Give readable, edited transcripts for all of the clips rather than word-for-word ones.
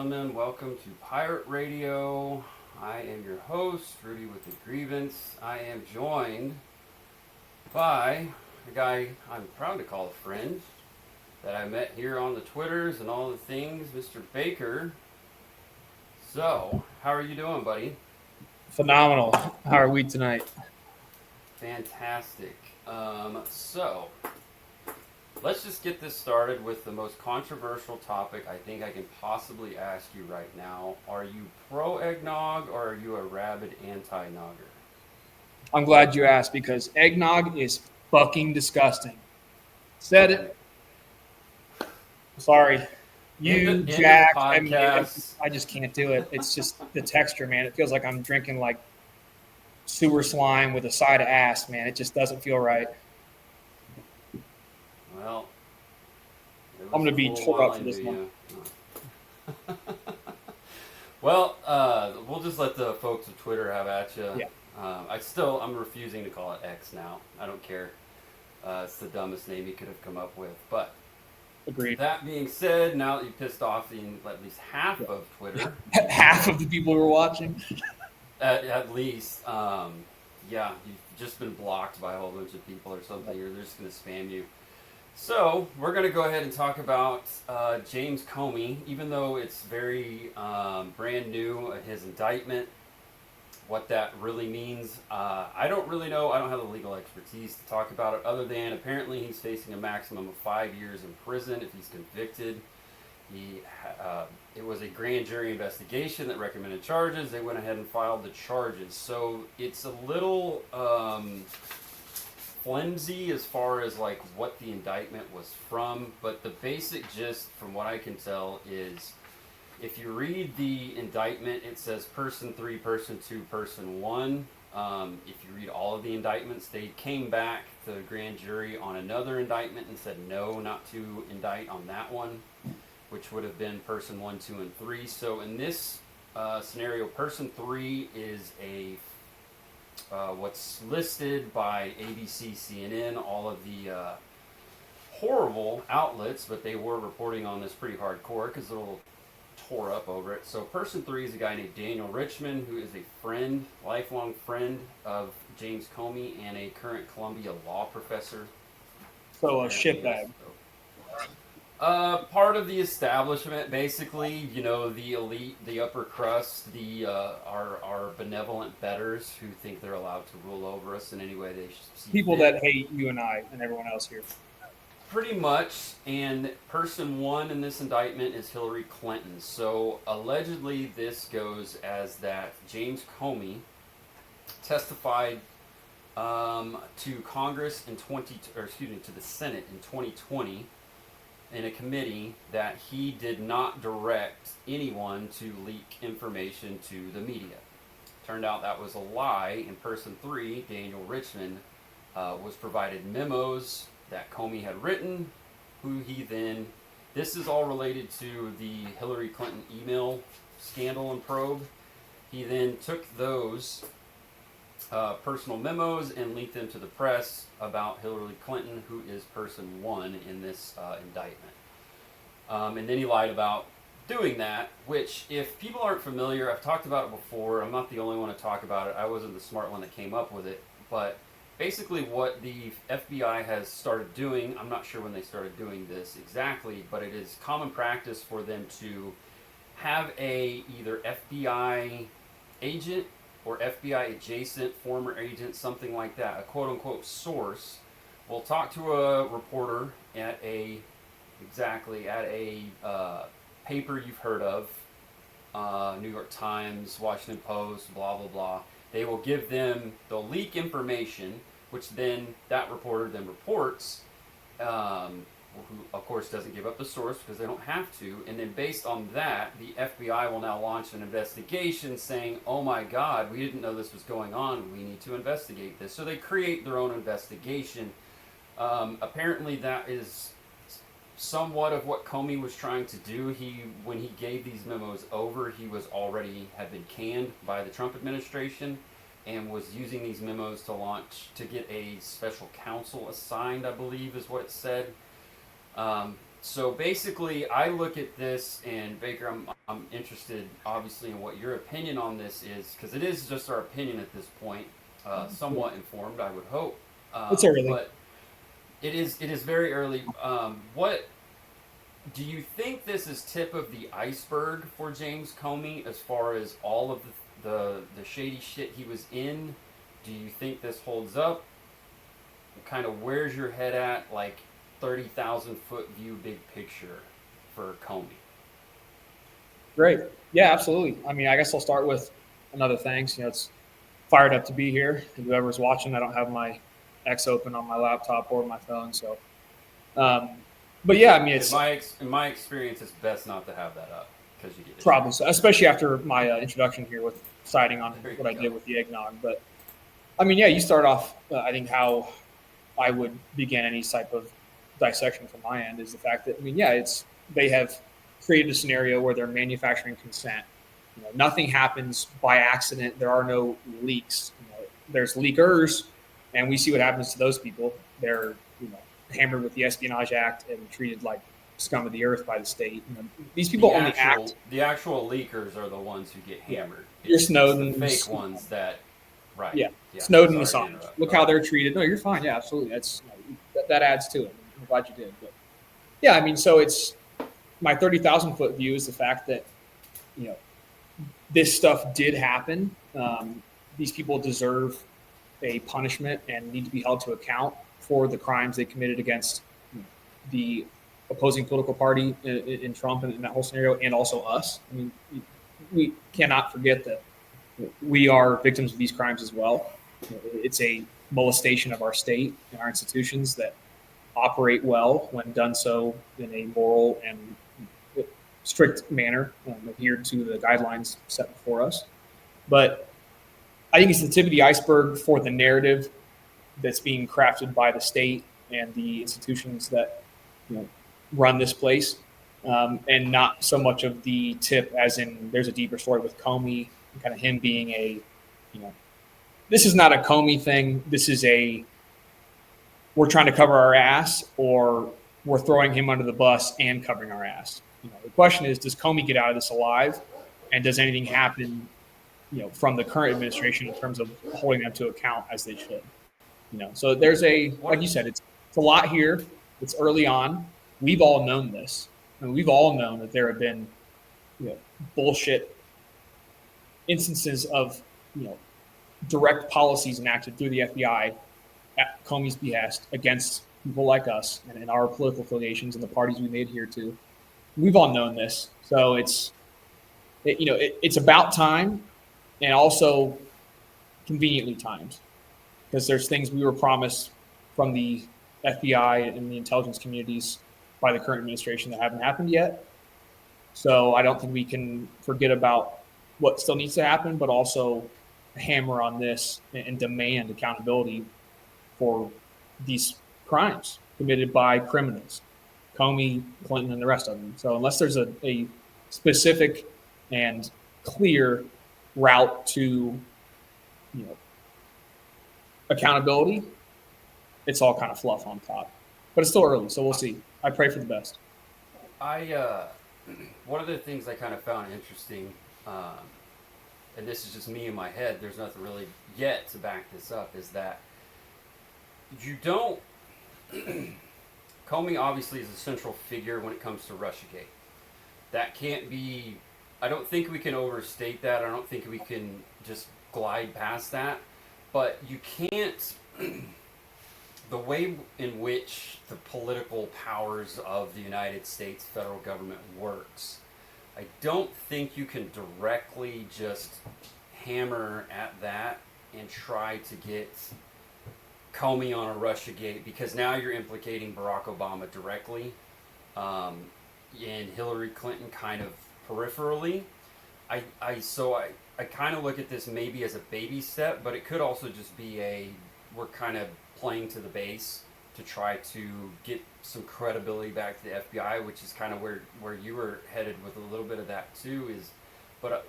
gentlemen, welcome to Pirate Radio. I am your host, Rudy with the Grievance. I am joined by a guy I'm proud to call a friend that I met here on the Twitters and all the things, Mr. Baker. So, how are you doing, buddy? Phenomenal. How are we tonight? Fantastic. So, let's just get this started with the most controversial topic I think I can possibly ask you right now. Are you pro eggnog or are you a rabid anti-nogger? I'm glad you asked because eggnog is fucking disgusting. Said it. Sorry. You, End of Jack, podcast. I just can't do it. It's just the texture, man. It feels like I'm drinking like sewer slime with a side of ass, man. It just doesn't feel right. Well, I'm going to be tore up for this one. Well, we'll just let the folks of Twitter have at you. Yeah. I'm refusing to call it X now. I don't care. It's the dumbest name you could have come up with. But Agreed. that being said, now that you pissed off at least half of Twitter, half of the people who are watching, at least, yeah, you've just been blocked by a whole bunch of people or something. Or they're just going to spam you. So, we're going to go ahead and talk about James Comey, even though it's very brand new, his indictment, what that really means. I don't really know. I don't have the legal expertise to talk about it, other than apparently he's facing a maximum of 5 years in prison if he's convicted. It was a grand jury investigation that recommended charges. They went ahead and filed the charges. So, it's a little flimsy as far as like what the indictment was from, but the basic gist from what I can tell is if you read the indictment, it says person 3, person 2, person 1. If you read all of the indictments, they came back to the grand jury on another indictment and said no, not to indict on that one, which would have been person 1, 2, and 3. So in this scenario, person 3 is what's listed by ABC, CNN, all of the horrible outlets, but they were reporting on this pretty hardcore because they're a little tore up over it. So person 3 is a guy named Daniel Richmond, who is a friend, lifelong friend of James Comey and a current Columbia law professor. so a shitbag. Part of the establishment, basically, you know, the elite, the upper crust, our benevolent betters who think they're allowed to rule over us in any way they see People fit. that hate you and I and everyone else here. Pretty much, and person 1 in this indictment is Hillary Clinton. So allegedly, this goes as that James Comey testified to Congress to the Senate in 2020. In a committee that he did not direct anyone to leak information to the media. Turned out that was a lie, and person 3, Daniel Richmond, was provided memos that Comey had written, this is all related to the Hillary Clinton email scandal and probe. He then took those personal memos and leaked them to the press about Hillary Clinton, who is person 1 in this indictment. And then he lied about doing that, which, if people aren't familiar, I've talked about it before. I'm not the only one to talk about it. I wasn't the smart one that came up with it. But basically what the FBI has started doing, I'm not sure when they started doing this exactly, but it is common practice for them to have either FBI agent or FBI adjacent, former agent, something like that, a quote-unquote source, will talk to a reporter at a paper you've heard of, New York Times, Washington Post, blah, blah, blah. They'll leak information, which then that reporter then reports, who of course doesn't give up the source because they don't have to, and then based on that, the FBI will now launch an investigation saying, oh my God, we didn't know this was going on, we need to investigate this. So they create their own investigation. Apparently that is somewhat of what Comey was trying to do. When he gave these memos over, he had been canned by the Trump administration and was using these memos to get a special counsel assigned, I believe is what it said. So basically, I look at this, and Baker, I'm interested, obviously, in what your opinion on this is, because it is just our opinion at this point, somewhat informed, I would hope. It's early. But it is very early. What do you think this is tip of the iceberg for James Comey as far as all of the shady shit he was in? Do you think this holds up? Kind of where's your head at, like 30,000 foot view, big picture for Comey? Great. Yeah, absolutely. I mean, I guess I'll start with another thanks. It's fired up to be here. And whoever's watching, I don't have my X open on my laptop or my phone. So, um, but yeah, I mean, it's In my experience, it's best not to have that up because you get probably so, especially after my introduction here with citing on what I go. did with the eggnog. But I mean, yeah, you start off, I think how I would begin any type of dissection from my end is the fact that, I mean, yeah, they have created a scenario where they're manufacturing consent. Nothing happens by accident. There are no leaks. There's leakers, and we see what happens to those people. They're hammered with the Espionage Act and treated like scum of the earth by the state. These people only act. The actual leakers are the ones who get hammered. Your Snowden, it's the fake ones that, right? Yeah, Snowden and Assange. Look how they're treated. No, you're fine. Yeah, absolutely. That adds to it. I'm glad you did. But yeah, I mean, so it's my 30,000 foot view is the fact that this stuff did happen. These people deserve a punishment and need to be held to account for the crimes they committed against the opposing political party in Trump and in that whole scenario, and also us. I mean, we cannot forget that we are victims of these crimes as well. It's a molestation of our state and our institutions that operate well when done so in a moral and strict manner, adhered to the guidelines set before us. But I think it's the tip of the iceberg for the narrative that's being crafted by the state and the institutions that run this place, and not so much of the tip as in there's a deeper story with Comey and kind of him being a, this is not a Comey thing. This is we're trying to cover our ass, or we're throwing him under the bus and covering our ass. The question is, does Comey get out of this alive, and does anything happen, from the current administration in terms of holding them to account as they should? So there's like you said, it's a lot here. It's early on. We've all known this. I mean, we've all known that there have been, bullshit instances of, direct policies enacted through the FBI at Comey's behest against people like us and our political affiliations and the parties we may adhere to. We've all known this. So it's about time, and also conveniently timed, because there's things we were promised from the FBI and the intelligence communities by the current administration that haven't happened yet. So I don't think we can forget about what still needs to happen, but also hammer on this and demand accountability for these crimes committed by criminals, Comey, Clinton, and the rest of them. So unless there's a specific and clear route to accountability, it's all kind of fluff on top. But it's still early, so we'll see. I pray for the best. One of the things I kind of found interesting, and this is just me in my head, there's nothing really yet to back this up, is that you don't Comey obviously is a central figure when it comes to Russiagate. That can't be, I don't think we can overstate that. I don't think we can just glide past that. But you can't, the way in which the political powers of the United States federal government works, I don't think you can directly just hammer at that and try to get Comey on a Russiagate, because now you're implicating Barack Obama directly, and Hillary Clinton kind of peripherally. I kind of look at this maybe as a baby step, but it could also just be we're kind of playing to the base to try to get some credibility back to the FBI, which is kind of where you were headed with a little bit of that too. But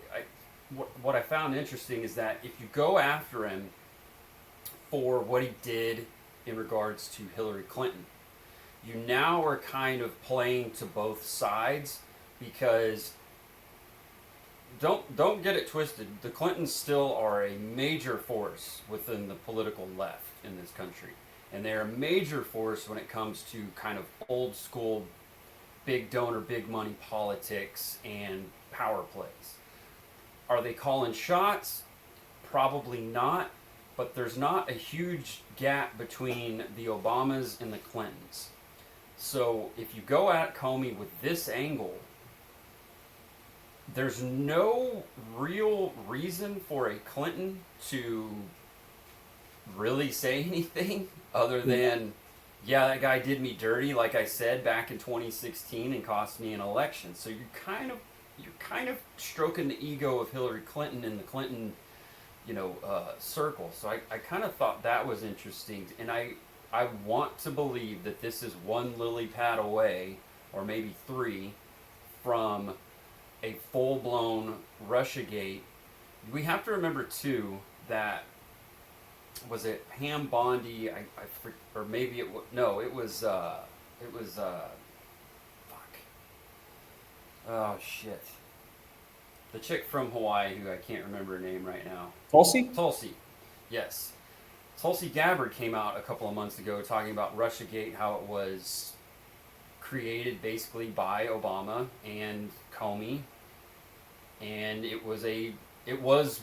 what I found interesting is that if you go after him for what he did in regards to Hillary Clinton, you now are kind of playing to both sides, because don't get it twisted. The Clintons still are a major force within the political left in this country, and they're a major force when it comes to kind of old school, big donor, big money politics and power plays. Are they calling shots? Probably not, but there's not a huge gap between the Obamas and the Clintons. So if you go at Comey with this angle, there's no real reason for a Clinton to really say anything other than, yeah, that guy did me dirty, like I said back in 2016, and cost me an election. So you're kind of stroking the ego of Hillary Clinton in the Clinton, circle. So I kind of thought that was interesting, and I want to believe that this is one lily pad away, or maybe three, from a full-blown Russiagate. We have to remember too that, was it Pam Bondi? Or maybe it was, no, it was fuck. Oh shit. The chick from Hawaii, who I can't remember her name right now. Tulsi. Yes. Tulsi Gabbard came out a couple of months ago talking about Russiagate, how it was created basically by Obama and Comey, and it was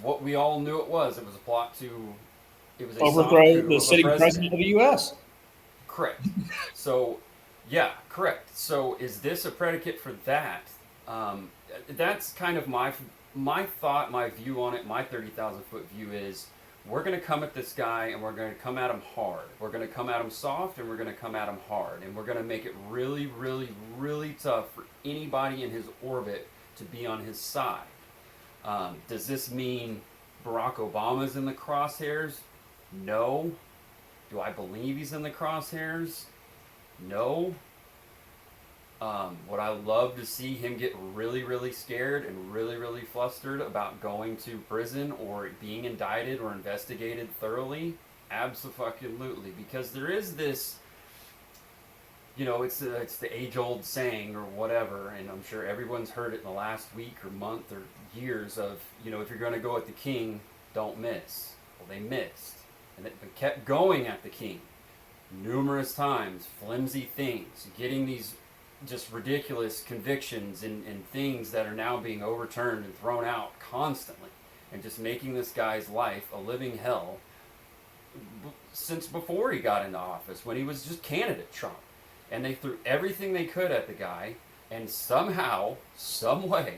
what we all knew it was. It was a plot to overthrow the sitting president of the U.S. Correct. So, yeah, correct. So, is this a predicate for that? That's kind of my thought, my view on it. My 30,000-foot view is, we're going to come at this guy, and we're going to come at him hard. We're going to come at him soft, and we're going to come at him hard. And we're going to make it really, really, really tough for anybody in his orbit to be on his side. Does this mean Barack Obama's in the crosshairs? No. Do I believe he's in the crosshairs? No. Would I love to see him get really, really scared and really, really flustered about going to prison or being indicted or investigated thoroughly? Absolutely. Because there is this, it's the age-old saying or whatever, and I'm sure everyone's heard it in the last week or month or years of, if you're going to go at the king, don't miss. Well, they missed. And they kept going at the king numerous times, flimsy things, getting these just ridiculous convictions and things that are now being overturned and thrown out constantly, and just making this guy's life a living hell since before he got into office, when he was just candidate Trump. And they threw everything they could at the guy, and somehow, some way,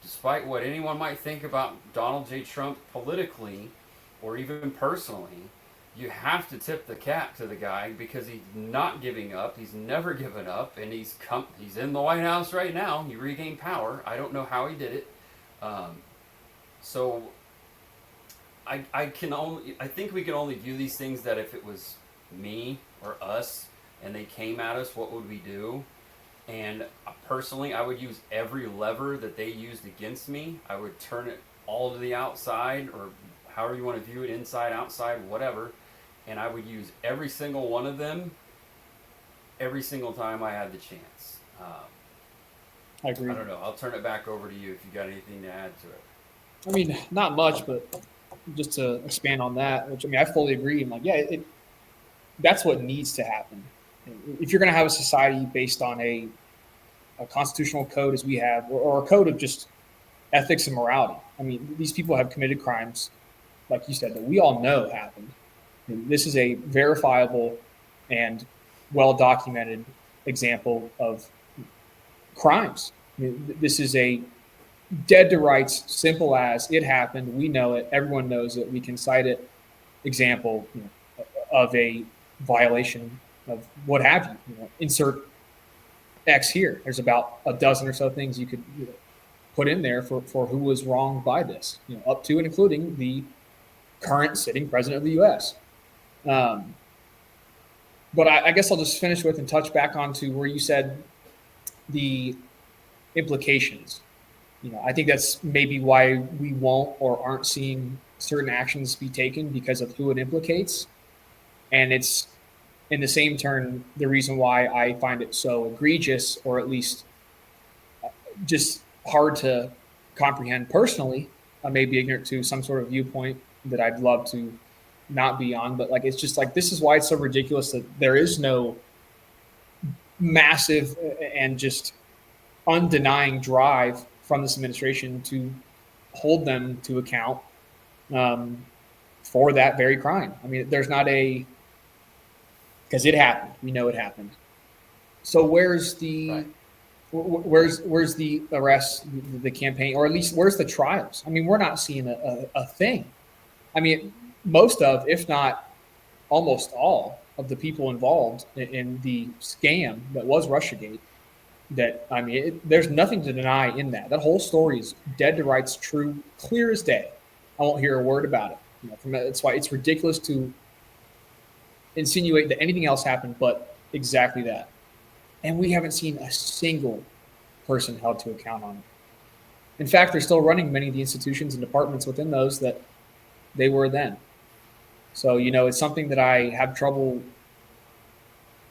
despite what anyone might think about Donald J. Trump politically or even personally, you have to tip the cap to the guy, because he's not giving up. He's never given up, and he's in the White House right now. He regained power. I don't know how he did it. So I think we can only view these things that if it was me or us and they came at us, what would we do? And personally, I would use every lever that they used against me. I would turn it all to the outside, or however you want to view it, inside, outside, whatever. And I would use every single one of them every single time I had the chance. I agree. I don't know. I'll turn it back over to you if you got anything to add to it. I mean, not much, but just to expand on that, which, I fully agree. I'm like, that's what needs to happen. If you're going to have a society based on a constitutional code as we have, or a code of just ethics and morality. These people have committed crimes, like you said, that we all know happened. This is a verifiable and well-documented example of crimes. This is a dead to rights, simple as it happened. We know it. Everyone knows it. We can cite it. Example of a violation of what have you. Insert X here. There's about a dozen or so things you could put in there for who was wrong by this, up to and including the current sitting president of the U.S. But I guess I'll just finish with and touch back onto where you said the implications. I think that's maybe why we won't or aren't seeing certain actions be taken, because of who it implicates. And it's in the same turn, the reason why I find it so egregious, or at least just hard to comprehend personally, I may be ignorant to some sort of viewpoint that I'd love to not be on, but like it's just like this is why it's so ridiculous that there is no massive and just undenying drive from this administration to hold them to account um, for that very crime. I mean, there's not a because it happened. We know it happened. So Right. where's the arrest, the campaign, or at least where's the trials? I mean, we're not seeing a thing. I mean, most of, if not almost all, of the people involved in the scam that was RussiaGate. That I mean, there's nothing to deny in that. That whole story is dead to rights, true, clear as day. I won't hear a word about it. That's why it's ridiculous to insinuate that anything else happened, but exactly that. And we haven't seen a single person held to account on it. In fact, they're still running many of the institutions and departments within those that they were then. So, it's something that I have trouble,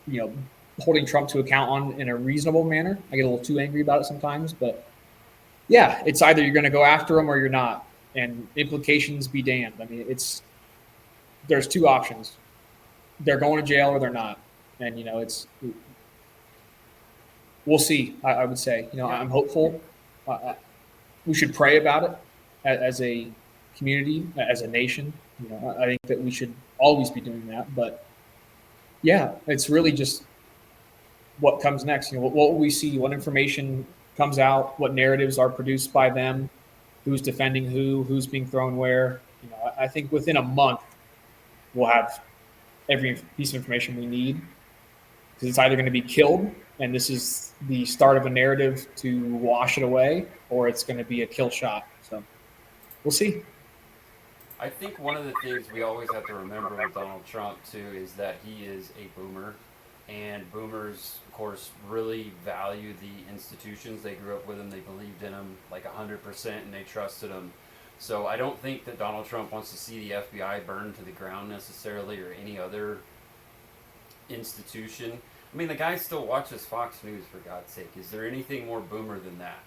you know, holding Trump to account on in a reasonable manner. I get a little too angry about it sometimes, but yeah, it's either you're going to go after him or you're not, and implications be damned. I mean, there's two options: they're going to jail or they're not, and we'll see. I would say, Yeah. I'm hopeful. We should pray about it as a community, as a nation. I think that we should always be doing that. But yeah, it's really just what comes next. What will we see? What information comes out? What narratives are produced by them? Who's defending who? Who's being thrown where? I think within a month we'll have every piece of information we need, because it's either going to be killed, and this is the start of a narrative to wash it away, or it's going to be a kill shot. So we'll see. I think one of the things we always have to remember with Donald Trump too is that he is a boomer, and boomers, of course, really value the institutions. They grew up with them, they believed in them like 100%, and they trusted them. So I don't think that Donald Trump wants to see the FBI burned to the ground necessarily, or any other institution. I mean, the guy still watches Fox News, for God's sake. Is there anything more boomer than that?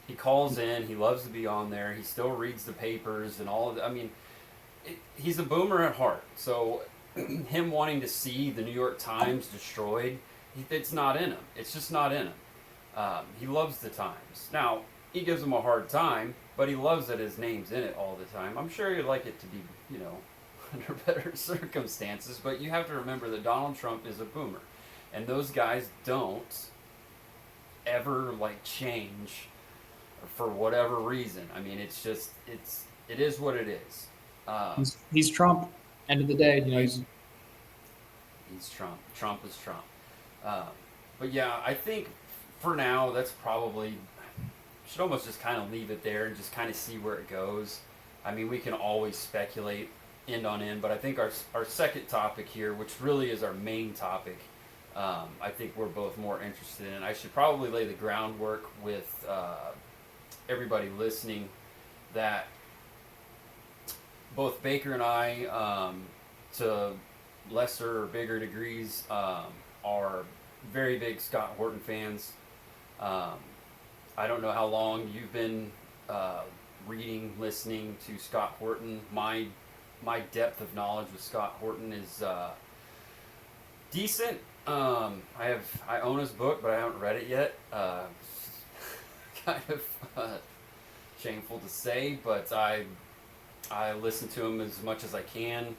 He calls in, he loves to be on there, he still reads the papers and all of that. I mean, he's a boomer at heart. So him wanting to see the New York Times destroyed, it's not in him. It's just not in him. He loves the Times. Now, he gives them a hard time, but he loves that his name's in it all the time. I'm sure he'd like it to be, under better circumstances, but you have to remember that Donald Trump is a boomer. And those guys don't ever change for whatever reason. I mean, it is what it is. He's Trump. End of the day, He's Trump. Trump is Trump. But yeah, I think for now that's probably should almost just kind of leave it there and just kind of see where it goes. I mean, we can always speculate end on end, but I think our second topic here, which really is our main topic, I think we're both more interested in. I should probably lay the groundwork with everybody listening that both Baker and I, to lesser or bigger degrees, are very big Scott Horton fans. I don't know how long you've been reading, listening to Scott Horton. My depth of knowledge with Scott Horton is decent. I own his book, but I haven't read it yet. Kind of shameful to say, but I listen to him as much as I can.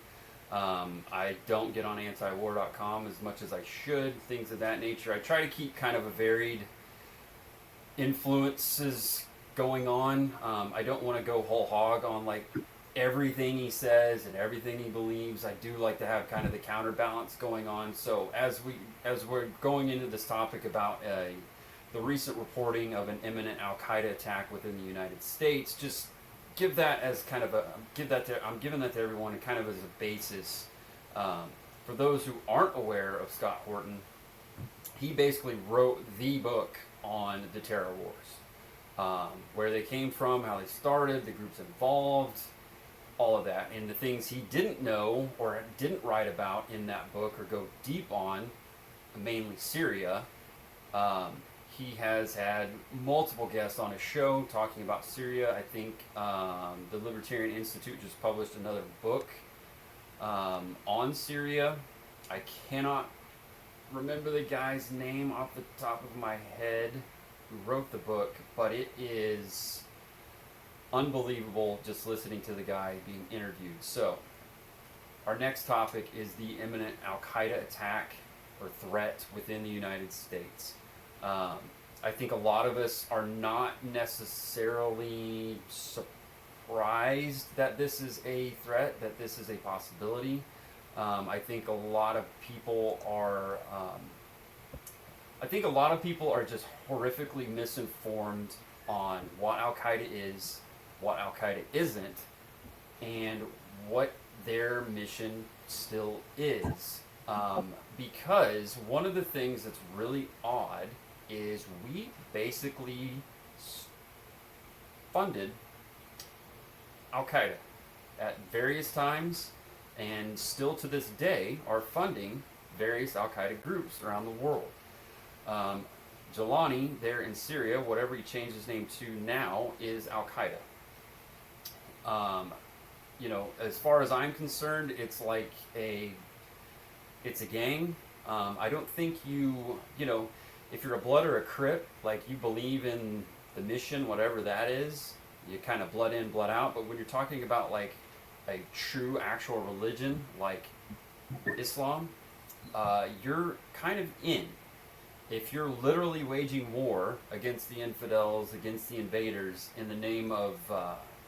I don't get on antiwar.com as much as I should, things of that nature. I try to keep kind of a varied influences going on. I don't want to go whole hog on everything he says and everything he believes. I do like to have kind of the counterbalance going on. So as we're going into this topic about the recent reporting of an imminent Al Qaeda attack within the United States, just give that as kind of I'm giving that to everyone and kind of as a basis. For those who aren't aware of Scott Horton, he basically wrote the book on the terror wars, where they came from, how they started, the groups involved, all of that. And the things he didn't know or didn't write about in that book or go deep on, mainly Syria, he has had multiple guests on his show talking about Syria. I think the Libertarian Institute just published another book on Syria. I cannot remember the guy's name off the top of my head who wrote the book, but it is unbelievable just listening to the guy being interviewed. So, our next topic is the imminent Al-Qaeda attack or threat within the United States. I think a lot of us are not necessarily surprised that this is a threat, that this is a possibility. I think a lot of people are. I think a lot of people are just horrifically misinformed on what Al Qaeda is, what Al Qaeda isn't, and what their mission still is. Because one of the things that's really odd is we basically funded Al Qaeda at various times, and still to this day are funding various Al Qaeda groups around the world. Jelani, there in Syria, whatever he changed his name to now, is Al Qaeda. As far as I'm concerned, it's like it's a gang. I don't think if you're a Blood or a Crip, like you believe in the mission, whatever that is, you kind of blood in, blood out. But when you're talking about like a true, actual religion like Islam, you're kind of in. If you're literally waging war against the infidels, against the invaders in the name of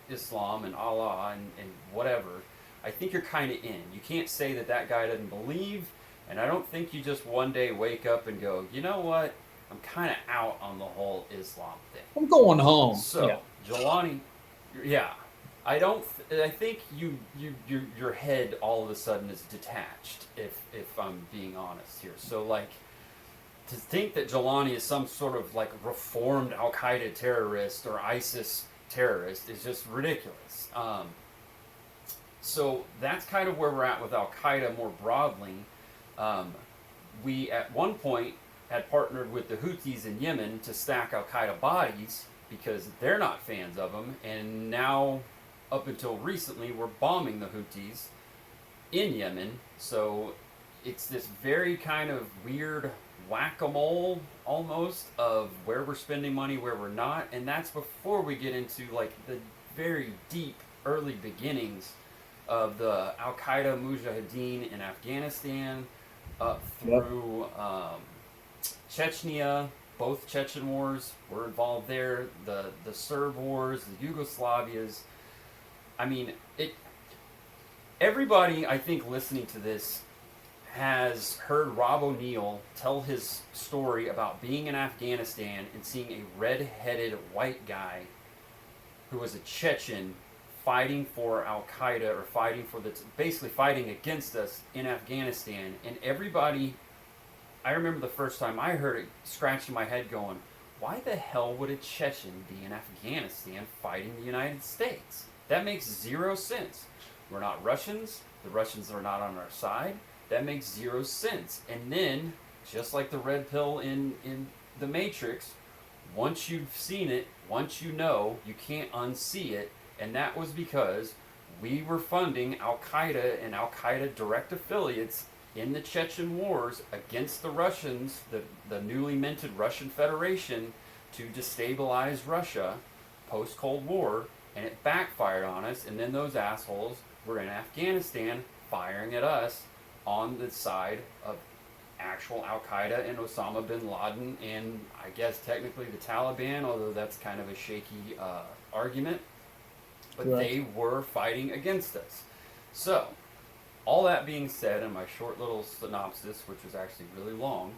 Islam and Allah and whatever, I think you're kind of in. You can't say that guy doesn't believe, and I don't think you just one day wake up and go, you know what, I'm kind of out on the whole Islam thing. I'm going home. So, yeah. Jelani, yeah, I think your head all of a sudden is detached, if I'm being honest here. So, like, to think that Jelani is some sort of, like, reformed Al-Qaeda terrorist or ISIS terrorist is just ridiculous. So that's kind of where we're at with Al-Qaeda more broadly. We, at one point, had partnered with the Houthis in Yemen to stack Al-Qaeda bodies because they're not fans of them, and now, up until recently, we're bombing the Houthis in Yemen. So it's this very kind of weird whack-a-mole almost of where we're spending money, where we're not, and that's before we get into like the very deep early beginnings of the Al-Qaeda Mujahideen in Afghanistan up through Chechnya. Both Chechen wars were involved there, the Serb wars, the Yugoslavias. I mean, everybody, I think, listening to this has heard Rob O'Neill tell his story about being in Afghanistan and seeing a red-headed white guy who was a Chechen fighting for Al-Qaeda or basically fighting against us in Afghanistan. And everybody, I remember the first time I heard it, scratching my head going, why the hell would a Chechen be in Afghanistan fighting the United States? That makes zero sense. We're not Russians. The Russians are not on our side. That makes zero sense. And then, just like the red pill in The Matrix, once you've seen it, once you know, you can't unsee it. And that was because we were funding Al-Qaeda and Al-Qaeda direct affiliates in the Chechen wars against the Russians, the newly minted Russian Federation, to destabilize Russia post-Cold War. And it backfired on us. And then those assholes were in Afghanistan firing at us on the side of actual Al-Qaeda and Osama bin Laden and I guess technically the Taliban, although that's kind of a shaky argument. But Right. They were fighting against us. So, all that being said, in my short little synopsis, which was actually really long,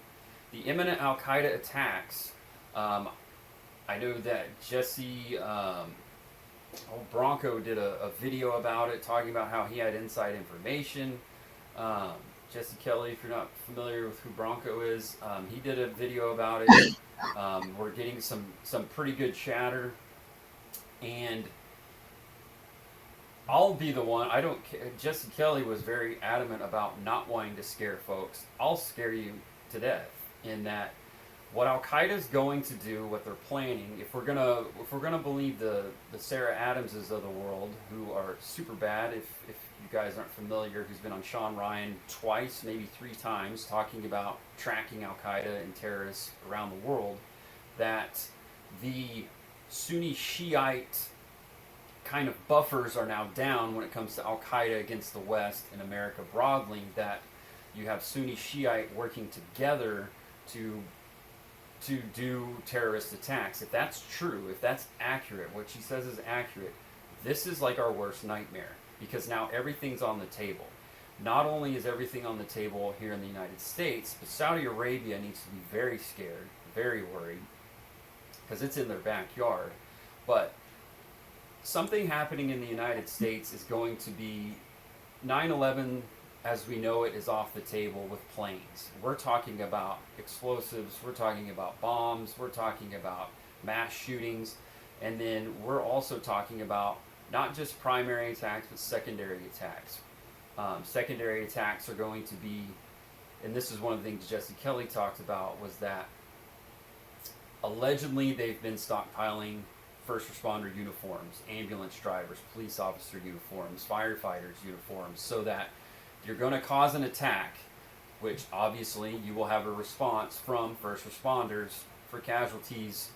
the imminent Al-Qaeda attacks, I know that Jesse Bronco did a video about it, talking about how he had inside information. Jesse Kelly, if you're not familiar with who Bronco is, he did a video about it. We're getting some pretty good chatter. And I'll be the one. I don't care. Jesse Kelly was very adamant about not wanting to scare folks. I'll scare you to death in that what Al Qaeda's going to do, what they're planning. If we're gonna believe the Sarah Adamses of the world, who are super bad. If you guys aren't familiar, who's been on Sean Ryan twice, maybe 3 times, talking about tracking Al Qaeda and terrorists around the world, that the Sunni Shiite kind of buffers are now down when it comes to Al Qaeda against the West and America broadly. That you have Sunni Shiite working together to do terrorist attacks. If that's true, if that's accurate, what she says is accurate, this is like our worst nightmare, because now everything's on the table. Not only is everything on the table here in the United States, but Saudi Arabia needs to be very scared, very worried, because it's in their backyard. But something happening in the United States is going to be 9/11 as we know it is off the table with planes. We're talking about explosives, we're talking about bombs, we're talking about mass shootings, and then we're also talking about not just primary attacks but secondary attacks. Secondary attacks are going to be, and this is one of the things Jesse Kelly talked about, was that allegedly they've been stockpiling first responder uniforms, ambulance drivers, police officer uniforms, firefighters uniforms, so that you're going to cause an attack, which obviously you will have a response from first responders for casualties,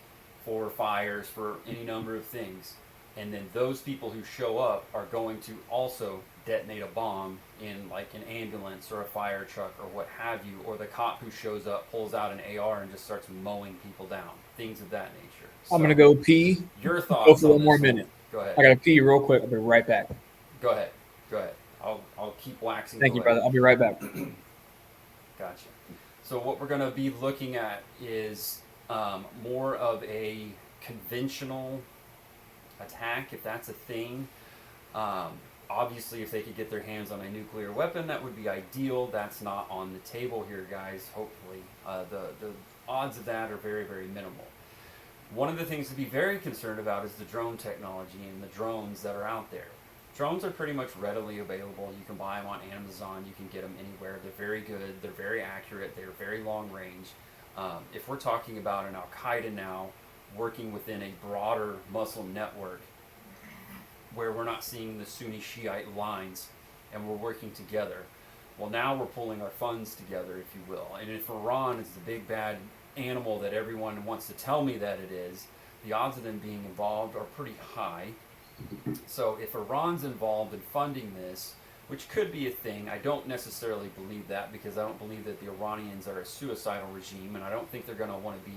for fires, for any number of things. And then those people who show up are going to also detonate a bomb in like an ambulance or a fire truck or what have you, or the cop who shows up pulls out an AR and just starts mowing people down, things of that nature. I'm going to go pee. Your thoughts? Go for on one more this minute. Go ahead. I got to pee real quick. I'll be right back. Go ahead. I'll keep waxing. Thank you, brother. I'll be right back. Gotcha. So what we're going to be looking at is more of a conventional attack, if that's a thing. Obviously, if they could get their hands on a nuclear weapon, that would be ideal. That's not on the table here, guys. Hopefully, the odds of that are very, very minimal. One of the things to be very concerned about is the drone technology and the drones that are out there. Drones are pretty much readily available. You can buy them on Amazon. You can get them anywhere. They're very good. They're very accurate. They're very long range. If we're talking about an Al Qaeda now working within a broader Muslim network where we're not seeing the Sunni Shiite lines and we're working together, well, now we're pulling our funds together, if you will. And if Iran is the big bad animal that everyone wants to tell me that it is, the odds of them being involved are pretty high. So if Iran's involved in funding this, which could be a thing, I don't necessarily believe that, because I don't believe that the Iranians are a suicidal regime, and I don't think they're going to want to be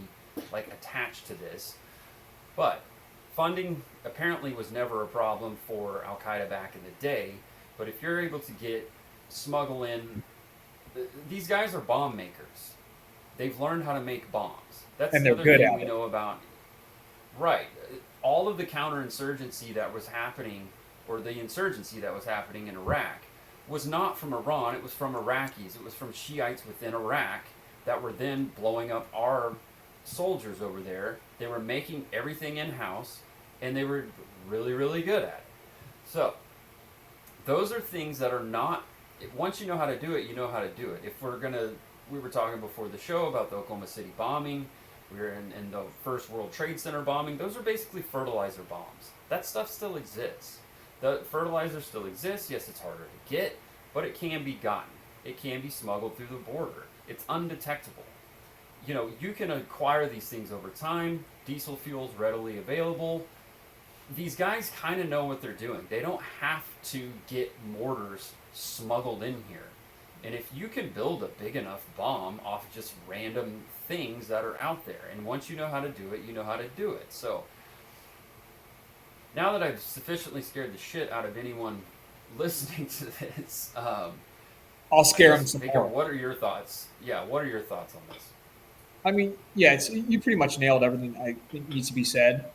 like attached to this. But funding apparently was never a problem for Al Qaeda back in the day. But if you're able to smuggle in, these guys are bomb makers. They've learned how to make bombs. That's and the they're other good thing at we it. know about. Right. All of the counterinsurgency that was happening, or the insurgency that was happening in Iraq, was not from Iran. It was from Iraqis. It was from Shiites within Iraq that were then blowing up our soldiers over there. They were making everything in-house, and they were really, really good at it. So those are things that are not, once you know how to do it, you know how to do it. We were talking before the show about the Oklahoma City bombing. We were in the first World Trade Center bombing. Those are basically fertilizer bombs. That stuff still exists. The fertilizer still exists. Yes, it's harder to get, but it can be gotten. It can be smuggled through the border. It's undetectable. You can acquire these things over time. Diesel fuel's readily available. These guys kind of know what they're doing. They don't have to get mortars smuggled in here. And if you can build a big enough bomb off just random things that are out there, and once you know how to do it, you know how to do it. So now that I've sufficiently scared the shit out of anyone listening to this, I'll scare them some Baker, more. what are your thoughts? Yeah, what are your thoughts on this? I mean, yeah, you pretty much nailed everything I think needs to be said.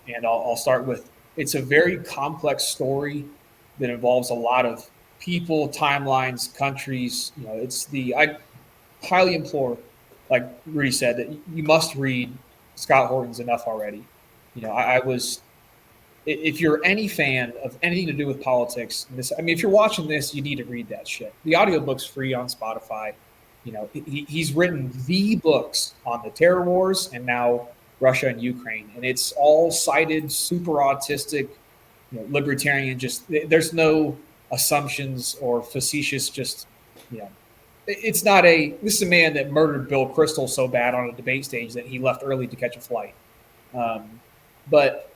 And I'll start with, it's a very complex story that involves a lot of people, timelines, countries. I highly implore, like Rudy said, that you must read Scott Horton's Enough Already. I was if you're any fan of anything to do with politics, if you're watching this, you need to read that shit. The audiobook's free on Spotify. He's written the books on the terror wars and now Russia and Ukraine, and it's all cited super autistic, libertarian. Just there's no assumptions or facetious. It's not this is a man that murdered Bill Kristol so bad on a debate stage that he left early to catch a flight. But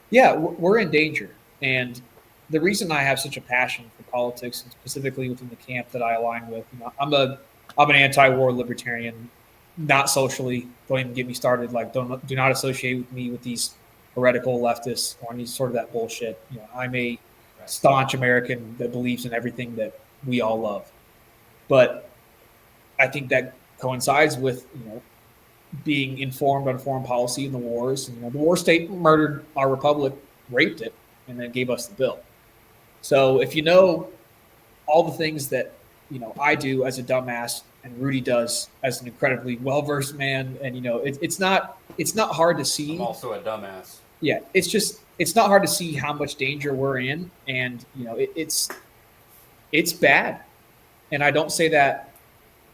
yeah, we're in danger, and the reason I have such a passion for politics, and specifically within the camp that I align with, I'm an anti-war libertarian, not socially. Don't even get me started. Like, do not associate with me with these heretical leftists or any sort of that bullshit. I'm a staunch American that believes in everything that we all love. But I think that coincides with being informed on foreign policy and the wars. And, the war state murdered our republic, raped it, and then gave us the bill. So if you know all the things that I do as a dumbass and Rudy does as an incredibly well-versed man, and it's not hard to see. I'm also a dumbass. Yeah, it's not hard to see how much danger we're in, and it's bad. And I don't say that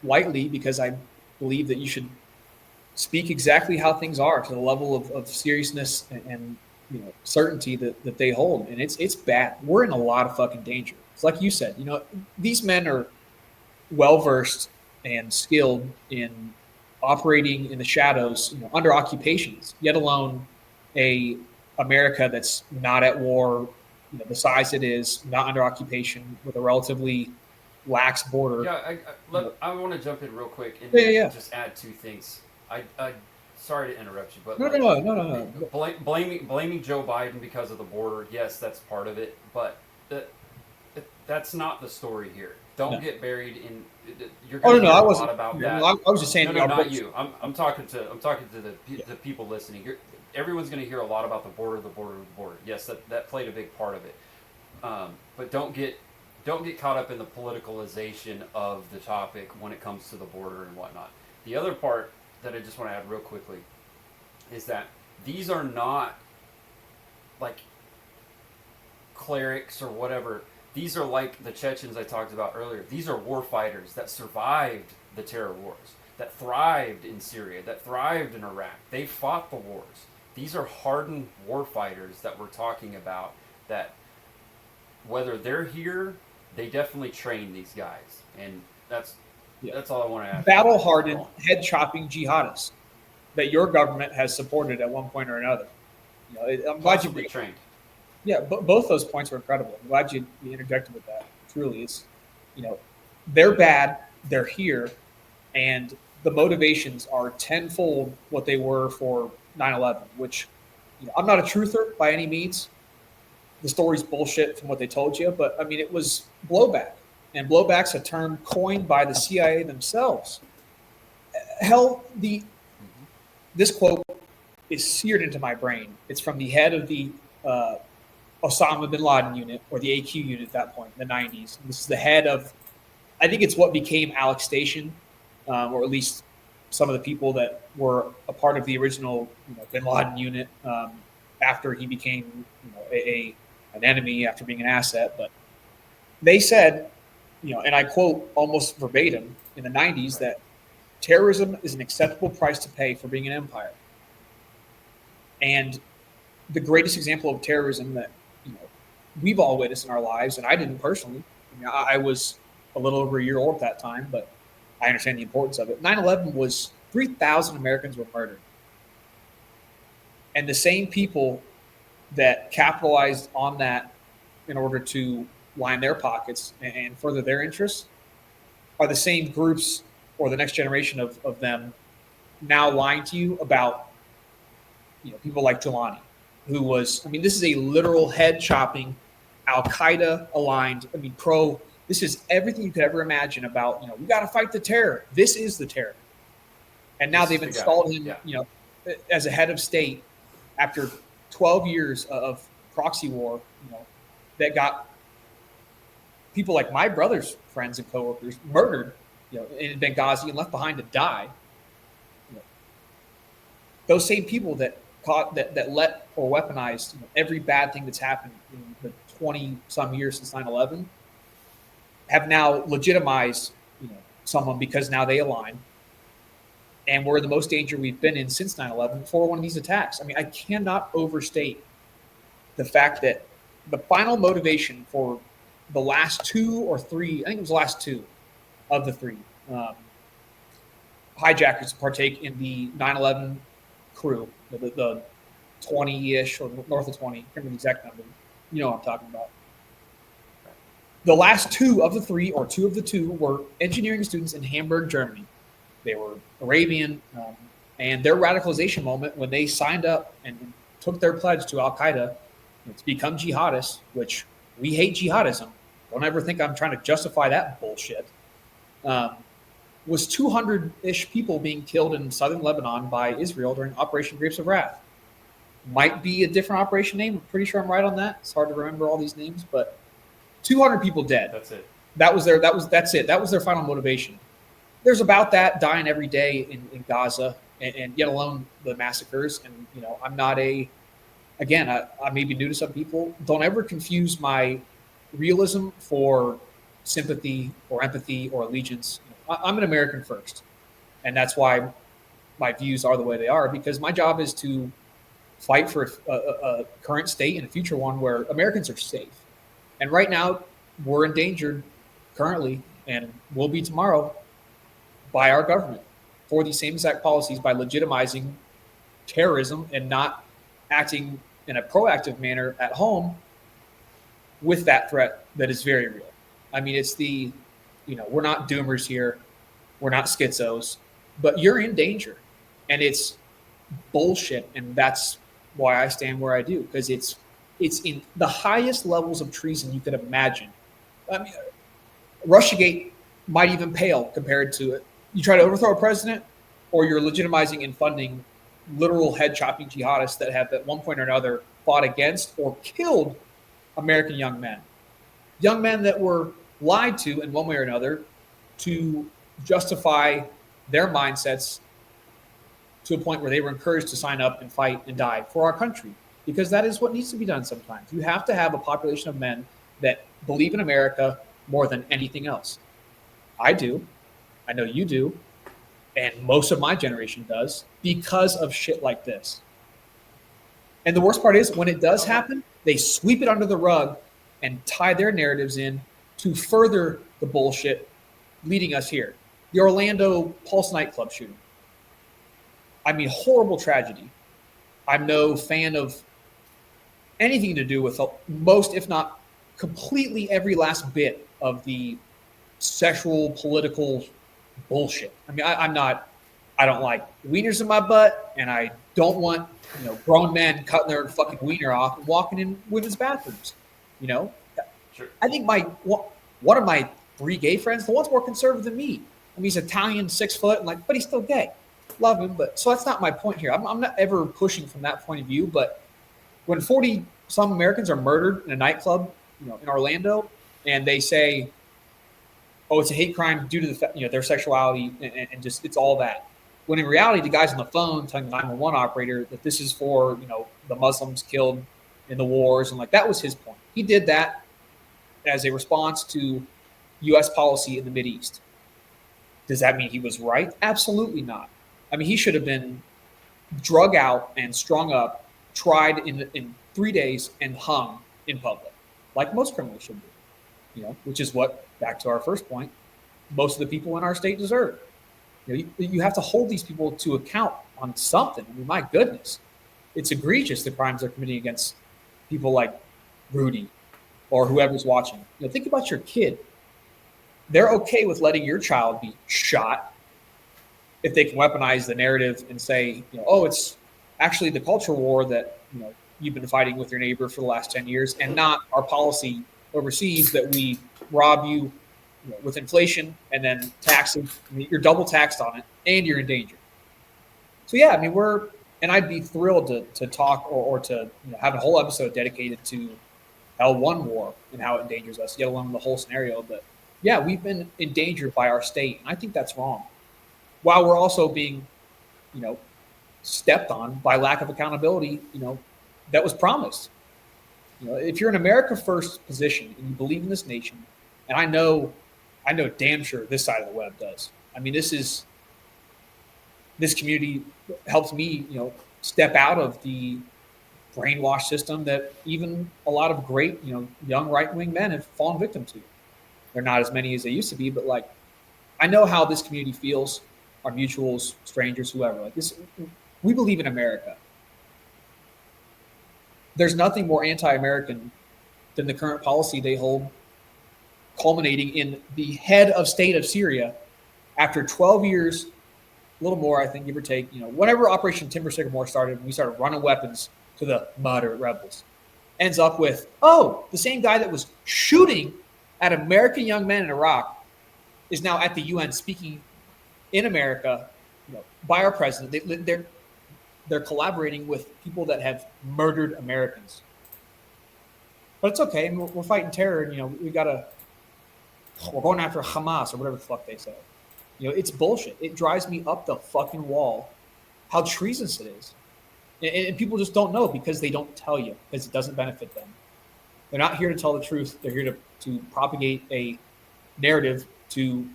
lightly, because I believe that you should speak exactly how things are, to the level of seriousness and certainty that they hold. And it's bad. We're in a lot of fucking danger. It's like you said, these men are well-versed and skilled in operating in the shadows, under occupations, yet alone a America that's not at war, the size it is, not under occupation, with a relatively lax border. Yeah, I want to jump in real quick and just add two things. I sorry to interrupt you, but no. Blaming Joe Biden because of the border, yes, that's part of it, but that's not the story here. Don't get buried in. You're going to hear a lot about that. I was just saying. No, not you. I'm talking to the people listening. Everyone's going to hear a lot about the border. Yes, that played a big part of it. But don't get caught up in the politicalization of the topic when it comes to the border and whatnot. The other part that I just want to add real quickly is that these are not like clerics or whatever. These are like the Chechens I talked about earlier. These are war fighters that survived the terror wars, that thrived in Syria, that thrived in Iraq. They fought the wars. These are hardened war fighters that we're talking about, that whether they're here, they definitely train these guys. And that's all I want to add. Battle-hardened, head-chopping jihadists that your government has supported at one point or another. I'm glad you trained. Yeah, both those points were incredible. I'm glad you interjected with that. Truly, it's they're bad, they're here, and the motivations are tenfold what they were for 9/11. Which I'm not a truther by any means. The story's bullshit from what they told you, but it was blowback, and blowback's a term coined by the CIA themselves. Hell, this quote is seared into my brain. It's from the head of the Osama bin Laden unit, or the AQ unit at that point in the 90s. This is the head of, I think it's what became Alex Station, or at least some of the people that were a part of the original bin Laden unit after he became an enemy after being an asset. But they said, and I quote almost verbatim in the 90s, that terrorism is an acceptable price to pay for being an empire. And the greatest example of terrorism that we've all witnessed in our lives, and I didn't personally. I was a little over a year old at that time, but I understand the importance of it. 9/11 was 3,000 Americans were murdered. And the same people that capitalized on that in order to line their pockets and further their interests are the same groups, or the next generation of them, now lying to you about people like Jelani, who was, this is a literal head-chopping, Al-Qaeda aligned, this is everything you could ever imagine about, we got to fight the terror. This is the terror. And now they've installed him, as a head of state after 12 years of proxy war, that got people like my brother's friends and coworkers murdered, in Benghazi and left behind to die. Those same people that that let or weaponized every bad thing that's happened in the 20 some years since 9/11 have now legitimized someone because now they align, and we're in the most danger we've been in since 9/11 for one of these attacks. I mean, I cannot overstate the fact that the final motivation for the last two or three, I think it was the last two of the three hijackers to partake in the 9/11 crew, the 20-ish or north of 20, I can't remember the exact number. You know what I'm talking about. The last two of the three, or two of the two, were engineering students in Hamburg, Germany. They were Arabian, and their radicalization moment when they signed up and took their pledge to Al-Qaeda to become jihadists, which we hate jihadism. Don't ever think I'm trying to justify that bullshit. Was 200-ish people being killed in southern Lebanon by Israel during Operation Grapes of Wrath. Might be a different operation name. I'm pretty sure I'm right on that. It's hard to remember all these names, but 200 people dead. That's it. That's it. That was their final motivation. There's about that dying every day in Gaza, and yet alone the massacres. And I'm not I may be new to some people. Don't ever confuse my realism for sympathy or empathy or allegiance. I'm an American first, and that's why my views are the way they are, because my job is to fight for a current state and a future one where Americans are safe. And right now, we're endangered currently, and will be tomorrow, by our government for these same exact policies, by legitimizing terrorism and not acting in a proactive manner at home with that threat that is very real. I mean, it's we're not doomers here. We're not schizos, but you're in danger, and it's bullshit. And that's why I stand where I do, because it's in the highest levels of treason you could imagine. I mean, Russiagate might even pale compared to it. You try to overthrow a president, or you're legitimizing and funding literal head-chopping jihadists that have at one point or another fought against or killed American young men that were lied to in one way or another to justify their mindsets to a point where they were encouraged to sign up and fight and die for our country, because that is what needs to be done sometimes. You have to have a population of men that believe in America more than anything else. I do. I know you do. And most of my generation does, because of shit like this. And the worst part is, when it does happen, they sweep it under the rug and tie their narratives in to further the bullshit leading us here. The Orlando Pulse nightclub shooting. I mean, horrible tragedy. I'm no fan of anything to do with most, if not completely every last bit of the sexual, political bullshit. I mean, I don't like wieners in my butt, and I don't want, grown men cutting their fucking wiener off and walking in women's bathrooms. Sure. I think one of my three gay friends, the one's more conservative than me. I mean, he's Italian, 6 foot, and but he's still gay. Love him, but so that's not my point here. I'm not ever pushing from that point of view. But when 40 some Americans are murdered in a nightclub, in Orlando, and they say, "Oh, it's a hate crime due to their sexuality," and just it's all that. When in reality, the guy's on the phone telling the 911 operator that this is for the Muslims killed in the wars, and that was his point. He did that as a response to U.S. policy in the Mideast. Does that mean he was right? Absolutely not. I mean, he should have been drug out and strung up, tried in 3 days, and hung in public, like most criminals should do. Which is what, back to our first point, most of the people in our state deserve. You have to hold these people to account on something. I mean, my goodness, it's egregious the crimes they're committing against people like Rudy or whoever's watching. Think about your kid. They're okay with letting your child be shot if they can weaponize the narrative and say, oh, it's actually the culture war that you've been fighting with your neighbor for the last 10 years, and not our policy overseas that we rob you, with inflation and then taxes. I mean, you're double taxed on it, and you're in danger. So yeah, I mean, I'd be thrilled to talk or to have a whole episode dedicated to L1 war and how it endangers us, yet alone the whole scenario. But yeah, we've been endangered by our state, and I think that's wrong. While we're also being, stepped on by lack of accountability, that was promised. If you're an America First position and you believe in this nation, and I know damn sure this side of the web does. I mean, this community helps me, step out of the brainwash system that even a lot of great, young right-wing men have fallen victim to. They're not as many as they used to be, but like, I know how this community feels, our mutuals, strangers, whoever. Like this, we believe in America. There's nothing more anti-American than the current policy they hold, culminating in the head of state of Syria after 12 years, a little more, I think, give or take, whenever Operation Timber Sycamore started, when we started running weapons to the moderate rebels, ends up with, the same guy that was shooting at American young men in Iraq is now at the UN speaking in America, by our president. They're collaborating with people that have murdered Americans. But it's okay. I mean, we're fighting terror, and we're going after Hamas or whatever the fuck they say. It's bullshit. It drives me up the fucking wall how treasonous it is. And people just don't know because they don't tell you, because it doesn't benefit them. They're not here to tell the truth. They're here to propagate a narrative to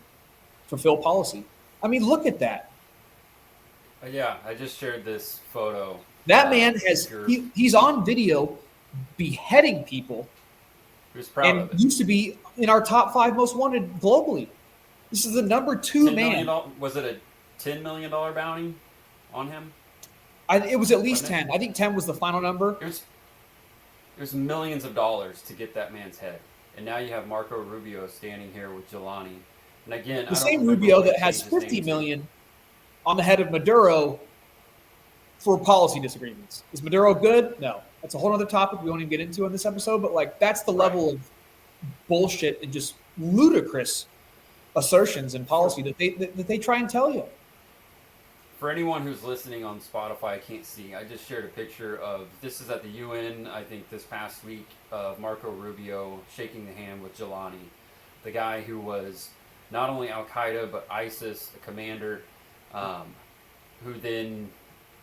fulfill policy. I mean, look at that. Yeah, I just shared this photo. That man he's on video beheading people. He was proud of it. Used to be in our top 5 most wanted globally. This is the number 2 man. Was it a $10 million bounty on him? It was at least 10. I think 10 was the final number. It was millions of dollars to get that man's head. And now you have Marco Rubio standing here with Jelani. And again, the same Rubio that has 50 million on the head of Maduro for policy disagreements. Is Maduro good? No. That's a whole other topic we won't even get into in this episode, but like that's the level of bullshit and just ludicrous assertions and policy that they try and tell you. For anyone who's listening on Spotify, I can't see. I just shared a picture of, this is at the UN, I think this past week, of Marco Rubio shaking the hand with Jelani, the guy who was not only Al-Qaeda, but ISIS, the commander, who then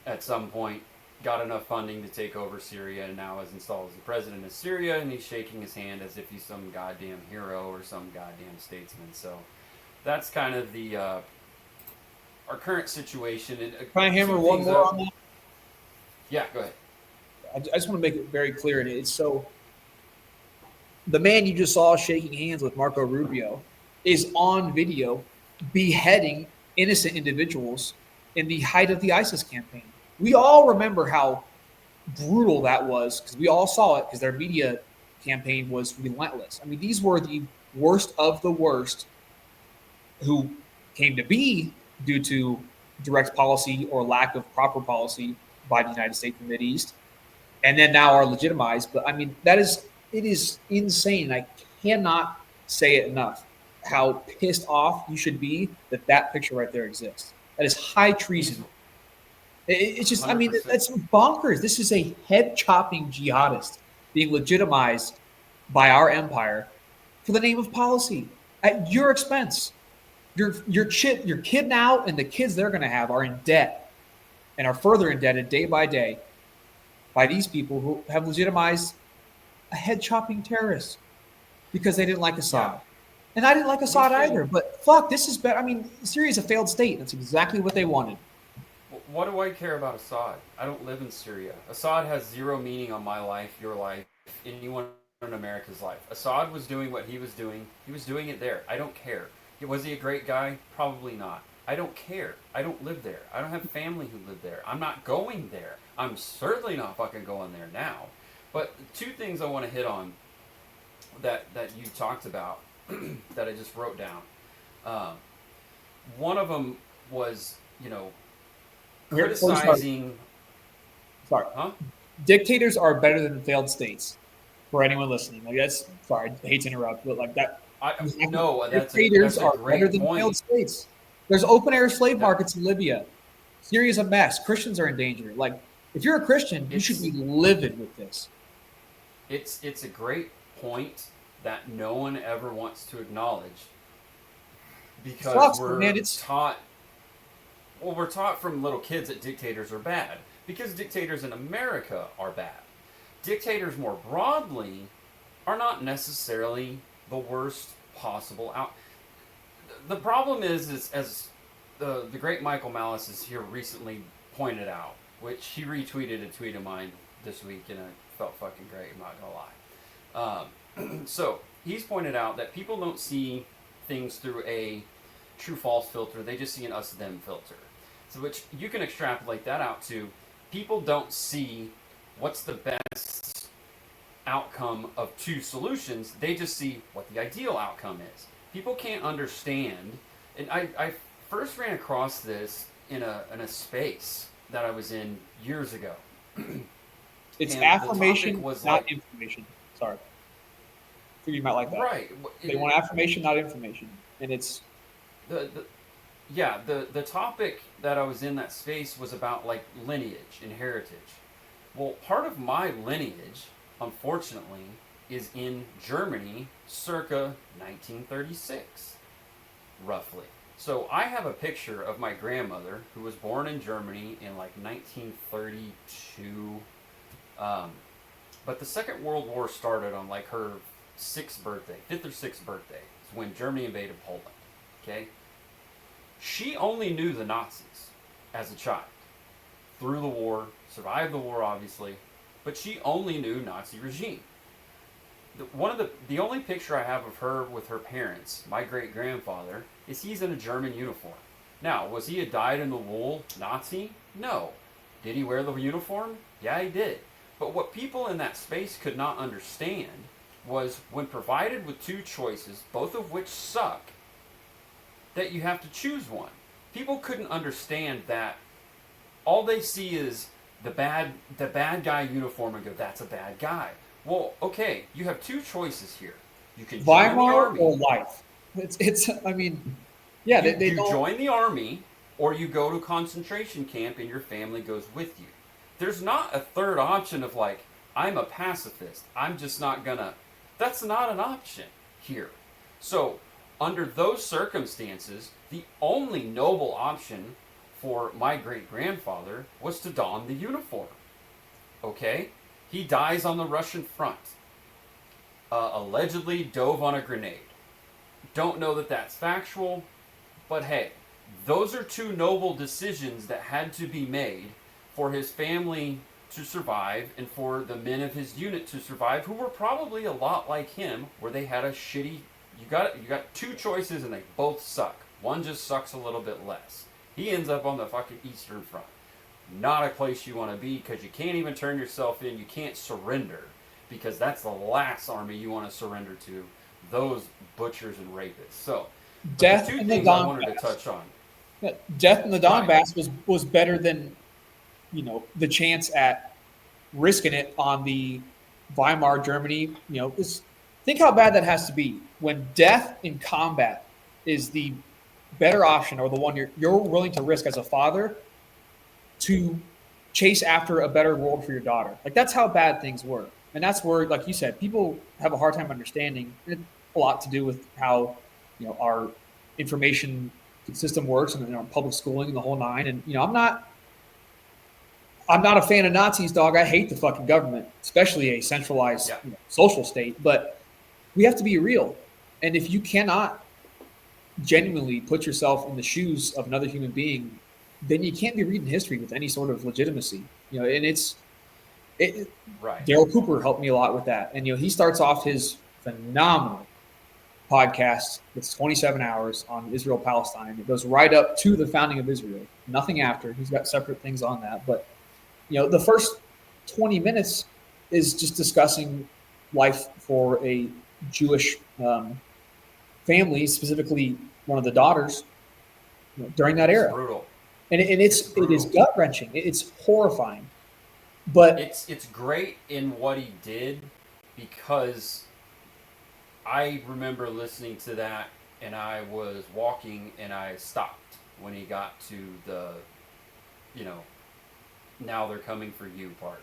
at some point got enough funding to take over Syria and now is installed as the president of Syria, and he's shaking his hand as if he's some goddamn hero or some goddamn statesman. So that's kind of the our current situation. And can I hammer one more on that? Yeah, go ahead. I just want to make it very clear. And it's so the man you just saw shaking hands with, Marco Rubio, is on video beheading innocent individuals in the height of the ISIS campaign. We all remember how brutal that was because we all saw it because their media campaign was relentless. I mean, these were the worst of the worst who came to be due to direct policy or lack of proper policy by the United States and the Mideast, and then now are legitimized. But I mean, it is insane. I cannot say it enough how pissed off you should be that picture right there exists. That is high treason. It's just, 100%. I mean, that's bonkers. This is a head-chopping jihadist being legitimized by our empire for the name of policy at your expense. Your kid now and the kids they're going to have are in debt and are further indebted day by day by these people who have legitimized a head-chopping terrorist because they didn't like Assad. Yeah. And I didn't like Assad either, but fuck, this is better. I mean, Syria is a failed state. That's exactly what they wanted. What do I care about Assad? I don't live in Syria. Assad has zero meaning on my life, your life, anyone in America's life. Assad was doing what he was doing. He was doing it there. I don't care. Was he a great guy? Probably not. I don't care. I don't live there. I don't have family who live there. I'm not going there. I'm certainly not fucking going there now. But 2 things I want to hit on that you talked about that I just wrote down. One of them was, criticizing. Sorry. Huh? Dictators are better than failed states. For anyone listening, like that's sorry, I hate to interrupt, but like that. Dictators are better than failed states. There's open air slave markets in Libya. Syria's a mess. Christians are in danger. Like, if you're a Christian, you should be livid with this. It's a great point that no one ever wants to acknowledge because we're taught. well, we're taught from little kids that dictators are bad because dictators in America are bad. Dictators more broadly are not necessarily the worst possible out. The problem is as the great Michael Malice is here recently pointed out, which he retweeted a tweet of mine this week, and it felt fucking great. I'm not gonna lie. So he's pointed out that people don't see things through a true-false filter; they just see an us-them filter. So which you can extrapolate that out to people don't see what's the best outcome of two solutions. They just see what the ideal outcome is. People can't understand, and I first ran across this in a space that I was in years ago. It's And affirmation, was not like, information. Sorry. I figured you might like that. right. They want affirmation, not information. And it's the topic that I was in that space was about like lineage and heritage. Well, part of my lineage, unfortunately, is in Germany circa 1936, roughly. So I have a picture of my grandmother who was born in Germany in like 1932. But the Second World War started on like her fifth or sixth birthday. It's when Germany invaded Poland. Okay? She only knew the Nazis as a child. Through the war, survived the war obviously, but she only knew Nazi regime. The only picture I have of her with her parents, my great-grandfather, is he's in a German uniform. Now, was he a dyed-in-the-wool Nazi? No. Did he wear the uniform? Yeah, he did. But what people in that space could not understand was when provided with two choices, both of which suck, that you have to choose one. People couldn't understand that all they see is the bad guy uniform and go, that's a bad guy. Well, okay, you have two choices here. You can join the Weimar army. or life. It's I mean, yeah, they you don't join the army, or you go to concentration camp and your family goes with you. There's not a third option of like, I'm a pacifist. I'm just not gonna. That's not an option here. So, under those circumstances, the only noble option for my great-grandfather was to don the uniform. Okay? He dies on the Russian front. Allegedly dove on a grenade. Don't know that that's factual, but hey, those are two noble decisions that had to be made for his family to survive and for the men of his unit to survive, who were probably a lot like him, where they had a shitty. You got two choices and they both suck. One just sucks a little bit less. He ends up on the fucking Eastern Front. Not a place you want to be because you can't even turn yourself in. You can't surrender because that's the last army you want to surrender to. Those butchers and rapists. So, death the two in the things I wanted to Donbass. touch on. Death in the Right. Donbass was better than, the chance at risking it on the Weimar Germany. Think how bad that has to be when death in combat is the better option, or the one you're willing to risk as a father to chase after a better world for your daughter. Like, that's how bad things were. And that's where, like you said, people have a hard time understanding. It a lot to do with how, our information system works and our public schooling and the whole nine. And, I'm not a fan of Nazis, dog. I hate the fucking government, especially a centralized social state. But we have to be real. And if you cannot genuinely put yourself in the shoes of another human being, then you can't be reading history with any sort of legitimacy. And Right. Daryl Cooper helped me a lot with that. And, he starts off his phenomenal podcast. It's 27 hours on Israel, Palestine. It goes right up to the founding of Israel, nothing after. He's got separate things on that. But, the first 20 minutes is just discussing life for a Jewish family, specifically one of the daughters, during that era. It's brutal. And it is gut wrenching. It's horrifying. But it's great in what he did, because I remember listening to that and I was walking and I stopped when he got to the, now they're coming for you part.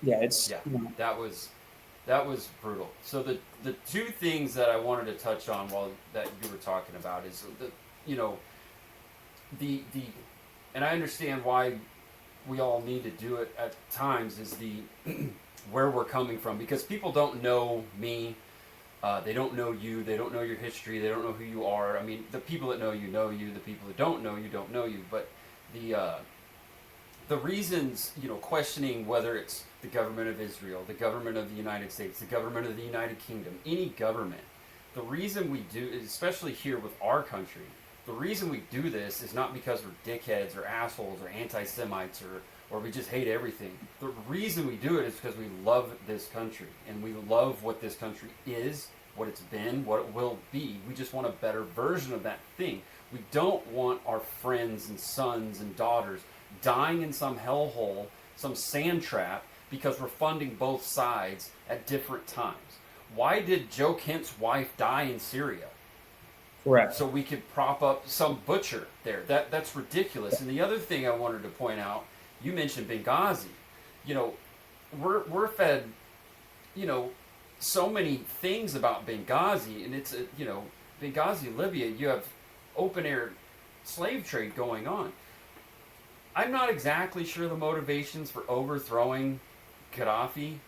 That was brutal. So the two things that I wanted to touch on that you were talking about is the and I understand why we all need to do it at times, is the where we're coming from, because people don't know me. They don't know you. They don't know your history. They don't know who you are. I mean, the people that know you know you. The people that don't know you don't know you. But the reasons, questioning whether it's the government of Israel, the government of the United States, the government of the United Kingdom, any government, the reason we do, especially here with our country, the reason we do this is not because we're dickheads or assholes or anti-Semites or we just hate everything. The reason we do it is because we love this country, and we love what this country is, what it's been, what it will be. We just want a better version of that thing. We don't want our friends and sons and daughters dying in some hellhole, some sand trap, because we're funding both sides at different times. Why did Joe Kent's wife die in Syria? Correct. So we could prop up some butcher there. That's ridiculous. And the other thing I wanted to point out, you mentioned Benghazi. We're fed, so many things about Benghazi, and it's Benghazi, Libya. You have open air slave trade going on. I'm not exactly sure the motivations for overthrowing Gaddafi.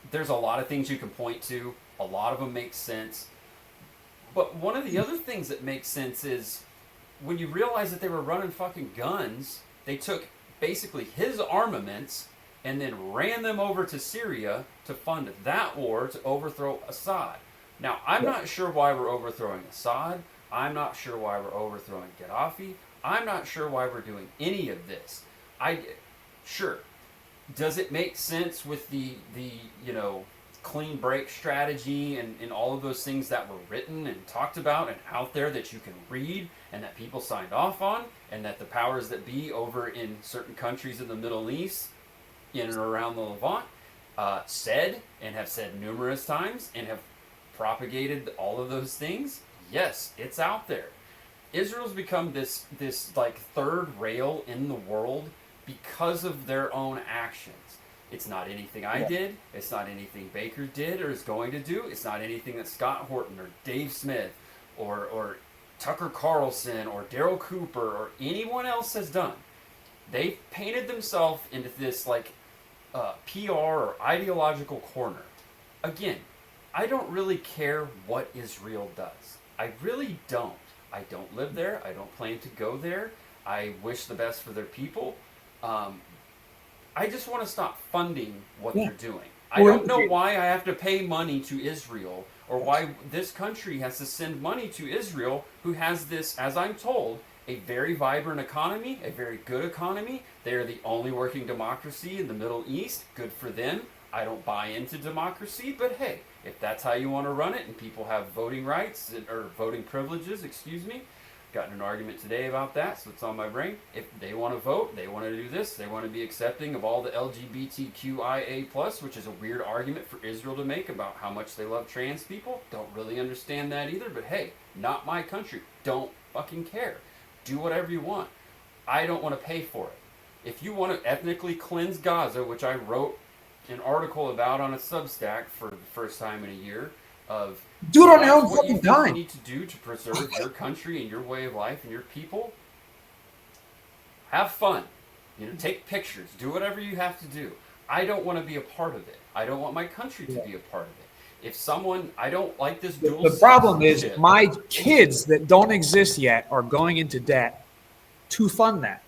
There's a lot of things you can point to. A lot of them make sense. But one of the other things that makes sense is when you realize that they were running fucking guns, they took basically his armaments and then ran them over to Syria to fund that war to overthrow Assad. Now, I'm not sure why we're overthrowing Assad. I'm not sure why we're overthrowing Gaddafi. I'm not sure why we're doing any of this. Sure. Does it make sense with the clean break strategy and all of those things that were written and talked about and out there that you can read and that people signed off on, and that the powers that be over in certain countries in the Middle East, in and around the Levant, said and have said numerous times and have propagated all of those things? Yes, it's out there. Israel's become this like third rail in the world because of their own actions. It's not anything I did. It's not anything Baker did or is going to do. It's not anything that Scott Horton or Dave Smith or Tucker Carlson or Daryl Cooper or anyone else has done. They've painted themselves into this PR or ideological corner. Again, I don't really care what Israel does. I really don't. I don't live there. I don't plan to go there. I wish the best for their people. I just want to stop funding what they're doing. I don't know why I have to pay money to Israel, or why this country has to send money to Israel, who has this, as I'm told, a very vibrant economy, a very good economy. They are the only working democracy in the Middle East. Good for them. I don't buy into democracy, but hey, if that's how you want to run it and people have voting rights, or voting privileges, got in an argument today about that, so it's on my brain. If they want to vote, they want to do this, they want to be accepting of all the LGBTQIA+, which is a weird argument for Israel to make about how much they love trans people. Don't really understand that either, but hey, not my country. Don't fucking care. Do whatever you want. I don't want to pay for it. If you want to ethnically cleanse Gaza, which I wrote an article about on a Substack for the first time in a year, of do it on your own what you fucking time. need to do to preserve your country and your way of life and your people. Have fun. Take pictures. Do whatever you have to do. I don't want to be a part of it. I don't want my country to be a part of it. If I don't like this dual. The problem is my kids that don't exist yet are going into debt to fund that.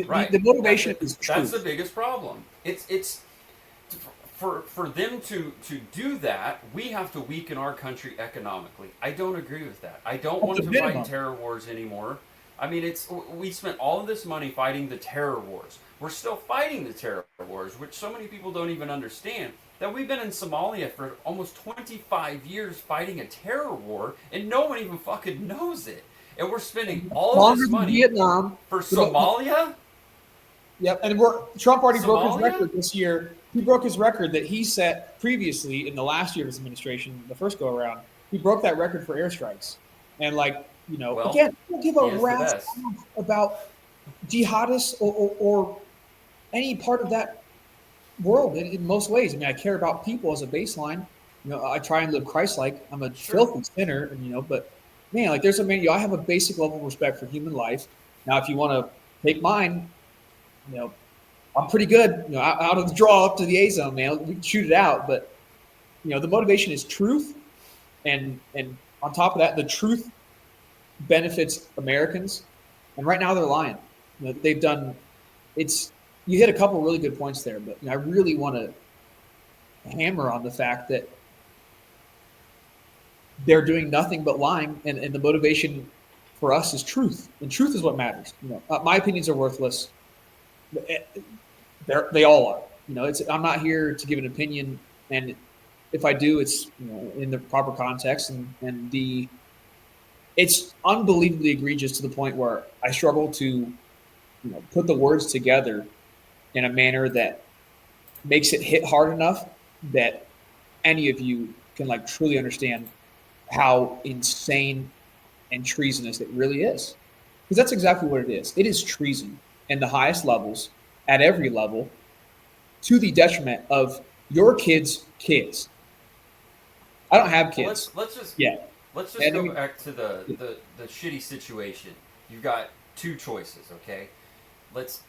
Right. The motivation is true. That's the biggest problem. It's for them to do that, we have to weaken our country economically. I don't agree with that. I don't want to fight terror wars anymore. I mean, we spent all of this money fighting the terror wars. We're still fighting the terror wars, which so many people don't even understand. That we've been in Somalia for almost 25 years fighting a terror war, and no one even fucking knows it. And we're spending all of this money Vietnam for Somalia? Yep, and Trump already broke his record this year. He broke his record that he set previously in the last year of his administration, the first go around. He broke that record for airstrikes. And again, don't give a rat's about jihadists or any part of that world in most ways. I mean, I care about people as a baseline. I try and live Christ-like. I'm a filthy sinner, but man, like there's a man, I have a basic level of respect for human life. Now, if you want to take mine, you know, I'm pretty good, out of the draw up to the A zone, man. We can shoot it out, but the motivation is truth, and on top of that, the truth benefits Americans, and right now they're lying. They've done it's. You hit a couple really good points there, but I really want to hammer on the fact that they're doing nothing but lying, and the motivation for us is truth, and truth is what matters. My opinions are worthless. They all are. I'm not here to give an opinion, and if I do, it's in the proper context, and it's unbelievably egregious to the point where I struggle to put the words together in a manner that makes it hit hard enough that any of you can truly understand how insane and treasonous it really is. Because that's exactly what it is. It is treason in the highest levels, at every level, to the detriment of your kids' kids. I don't have kids. Let's just And go back to the shitty situation. You've got two choices, okay? Let's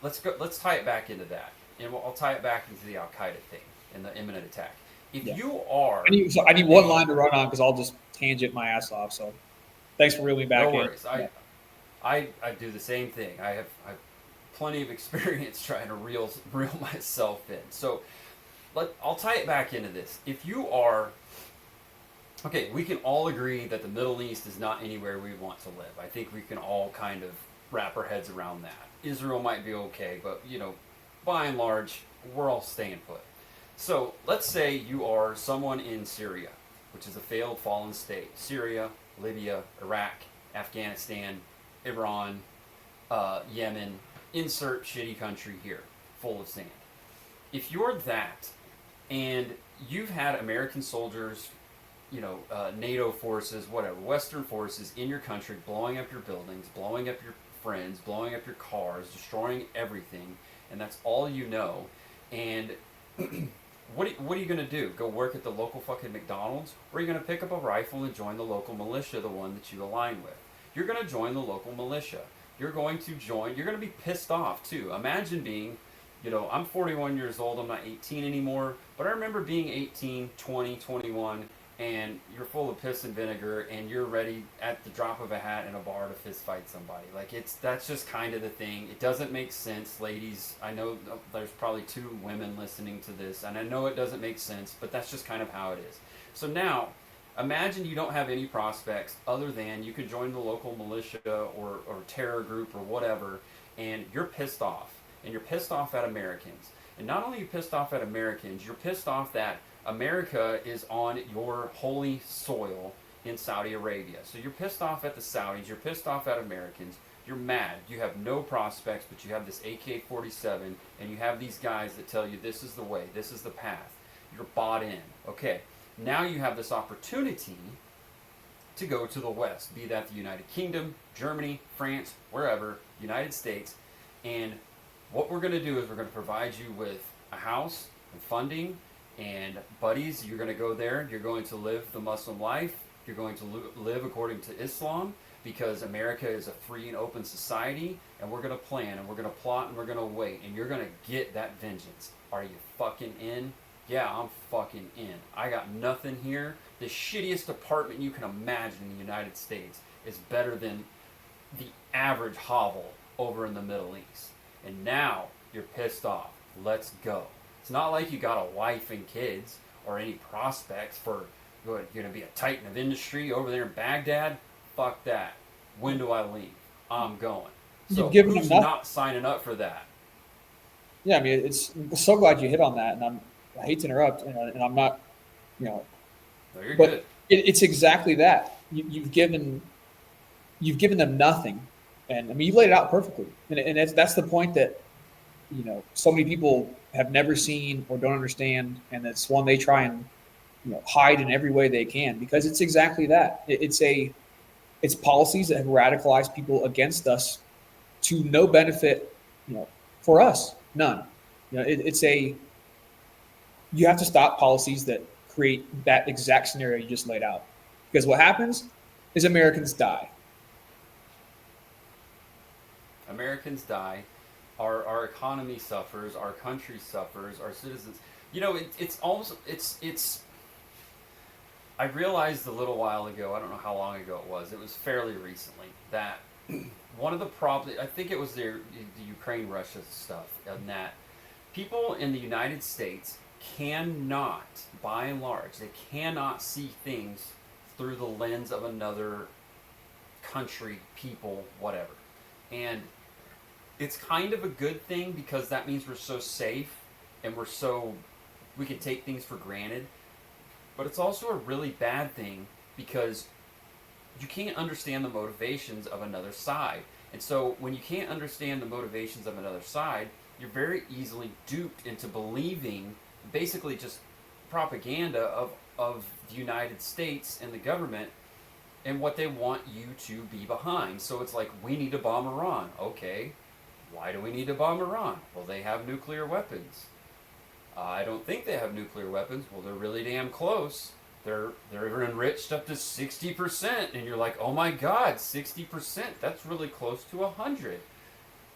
tie it back into that, and I'll tie it back into the Al Qaeda thing and the imminent attack. If you are, I need one line to run on because I'll just tangent my ass off. So, thanks for reeling me back in. No worries. I do the same thing. I have plenty of experience trying to reel myself in. So, I'll tie it back into this. If you are, okay, we can all agree that the Middle East is not anywhere we want to live. I think we can all kind of wrap our heads around that. Israel might be okay, but by and large, we're all staying put. So let's say you are someone in Syria, which is a failed fallen state. Syria, Libya, Iraq, Afghanistan, Iran, Yemen, insert shitty country here, full of sand. If you're that, and you've had American soldiers, NATO forces, whatever, Western forces in your country blowing up your buildings, blowing up your friends, blowing up your cars, destroying everything, and that's all you know, and what are you going to do? Go work at the local fucking McDonald's? Or are you going to pick up a rifle and join the local militia, the one that you align with? You're going to join the local militia. You're going to be pissed off too. Imagine being, I'm 41 years old, I'm not 18 anymore, but I remember being 18, 20, 21, and you're full of piss and vinegar, and you're ready at the drop of a hat in a bar to fist fight somebody. That's just kind of the thing. It doesn't make sense, ladies. I know there's probably 2 women listening to this, and I know it doesn't make sense, but that's just kind of how it is. So now, imagine you don't have any prospects other than you could join the local militia or terror group or whatever, and you're pissed off. And you're pissed off at Americans. And not only are you pissed off at Americans, you're pissed off that America is on your holy soil in Saudi Arabia. So you're pissed off at the Saudis, you're pissed off at Americans, you're mad, you have no prospects, but you have this AK-47, and you have these guys that tell you this is the way, this is the path. You're bought in. Okay, now you have this opportunity to go to the West, be that the United Kingdom, Germany, France, wherever, United States, and what we're going to do is we're going to provide you with a house and funding and buddies. You're going to go there. You're going to live the Muslim life. You're going to live according to Islam because America is a free and open society. And we're going to plan and we're going to plot and we're going to wait. And you're going to get that vengeance. Are you fucking in? Yeah, I'm fucking in. I got nothing here. The shittiest apartment you can imagine in the United States is better than the average hovel over in the Middle East. And now you're pissed off. Let's go. It's not like you got a wife and kids or any prospects for you're going to be a titan of industry over there in Baghdad. Fuck that. When do I leave? I'm going. So who's not signing up for that? Yeah, I mean, I'm so glad you hit on that, and I hate to interrupt, and I'm not, No, you're but good. It's exactly that. You've given them nothing. And I mean, you laid it out perfectly, and that's the point that so many people have never seen or don't understand, and that's one they try and hide in every way they can because it's exactly that. It's policies that have radicalized people against us to no benefit, for us, none. You have to stop policies that create that exact scenario you just laid out, because what happens is Americans die. Americans die. Our economy suffers. Our country suffers. Our citizens. It's almost it's. I realized a little while ago. I don't know how long ago it was. It was fairly recently that one of the problems. I think it was the Ukraine-Russia stuff, and that people in the United States cannot, by and large, they cannot see things through the lens of another country, people, whatever. And it's kind of a good thing because that means we're so safe and we can take things for granted. But it's also a really bad thing because you can't understand the motivations of another side. And so when you can't understand the motivations of another side, you're very easily duped into believing basically just propaganda of the United States and the government and what they want you to be behind. So it's like, we need to bomb Iran. Okay, why do we need to bomb Iran? Well, they have nuclear weapons. I don't think they have nuclear weapons. Well, they're really damn close. They're enriched up to 60%, and you're like, oh my God, 60%? That's really close to 100.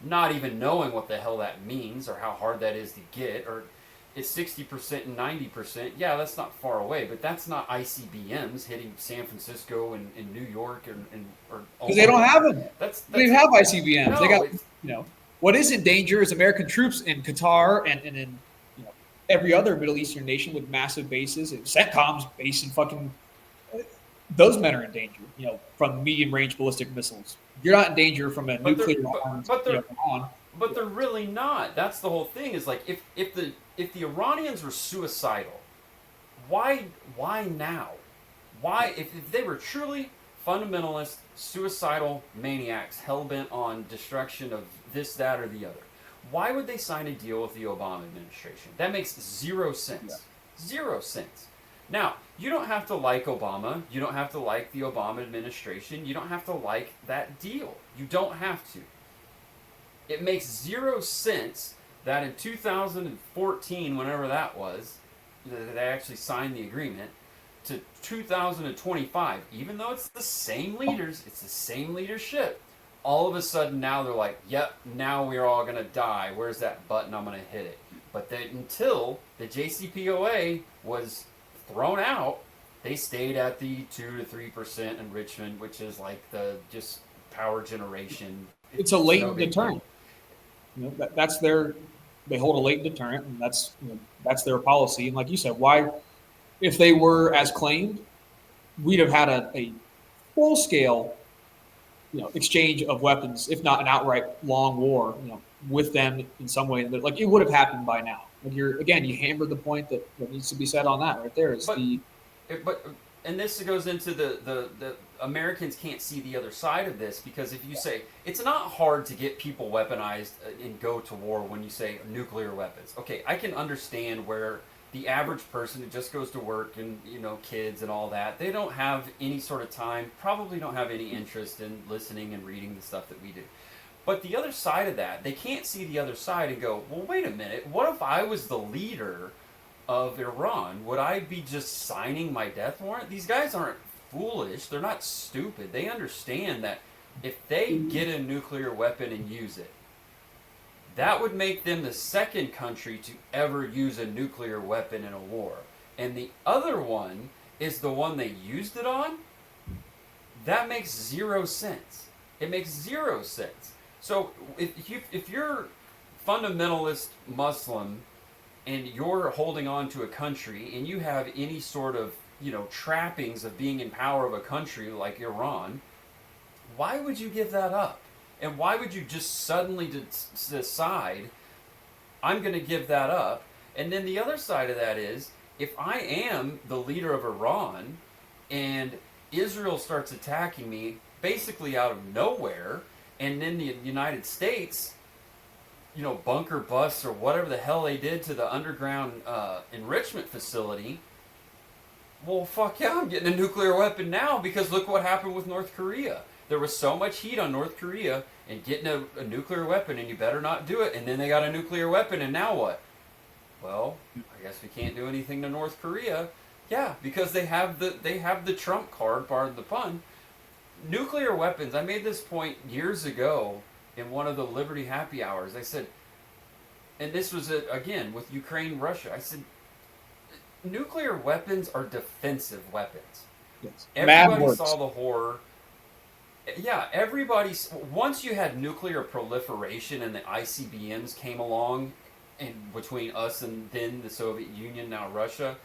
Not even knowing what the hell that means or how hard that is to get, or it's 60% and 90%. Yeah, that's not far away, but that's not ICBMs hitting San Francisco and New York or because they don't have them. They have ICBMs. No, they got what is in danger is American troops in Qatar and in every other Middle Eastern nation with massive bases. And CENTCOM's based in fucking. Those men are in danger, from medium-range ballistic missiles. You're not in danger from a nuclear armed Iran. But they're really not. That's the whole thing. Is like if the Iranians were suicidal, why now? Why if they were truly fundamentalist, suicidal maniacs hell bent on destruction of this, that, or the other? Why would they sign a deal with the Obama administration? That makes zero sense. Yeah. 0 cents. Now, you don't have to like Obama. You don't have to like the Obama administration. You don't have to like that deal. You don't have to. It makes 0 sense that in 2014, whenever that was, that they actually signed the agreement, to 2025, even though it's the same leaders, it's the same leadership, all of a sudden now they're like, yep, now we're all going to die. Where's that button? I'm going to hit it. But until the JCPOA was thrown out, they stayed at the 2 to 3% enrichment, which is like the just power generation. It's a latent deterrent. That's they hold a latent deterrent, and that's their policy. And like you said, why, if they were as claimed, we'd have had a full scale exchange of weapons, if not an outright long war, with them in some way. Like it would have happened by now. Like you hammered the point that needs to be said on that right there. And this goes into the Americans can't see the other side of this, because if you say it's not hard to get people weaponized and go to war when you say nuclear weapons. Okay, I can understand where the average person who just goes to work and kids and all that, they don't have any sort of time, probably don't have any interest in listening and reading the stuff that we do. But the other side of that, they can't see the other side and go, well, wait a minute, what if I was the leader of Iran? Would I be just signing my death warrant? These guys aren't foolish. They're not stupid. They understand that if they get a nuclear weapon and use it, that would make them the second country to ever use a nuclear weapon in a war. And the other one is the one they used it on. That makes 0 sense. It makes 0 sense. So if you're fundamentalist Muslim and you're holding on to a country and you have any sort of trappings of being in power of a country like Iran, why would you give that up? And why would you just suddenly decide, I'm going to give that up? And then the other side of that is, if I am the leader of Iran and Israel starts attacking me basically out of nowhere, and then the United States, bunker busts or whatever the hell they did to the underground enrichment facility, well, fuck yeah, I'm getting a nuclear weapon now, because look what happened with North Korea. There was so much heat on North Korea and getting a nuclear weapon, and you better not do it. And then they got a nuclear weapon, and now what? Well, I guess we can't do anything to North Korea. Yeah, because they have the Trump card, pardon the pun. nuclear weapons. I made this point years ago in one of the Liberty happy hours. I said, and this was again with Ukraine, Russia. I said, nuclear weapons are defensive weapons. Yes. Everybody saw the horror. Yeah, once you had nuclear proliferation and the ICBMs came along, and between us and then the Soviet Union, now Russia,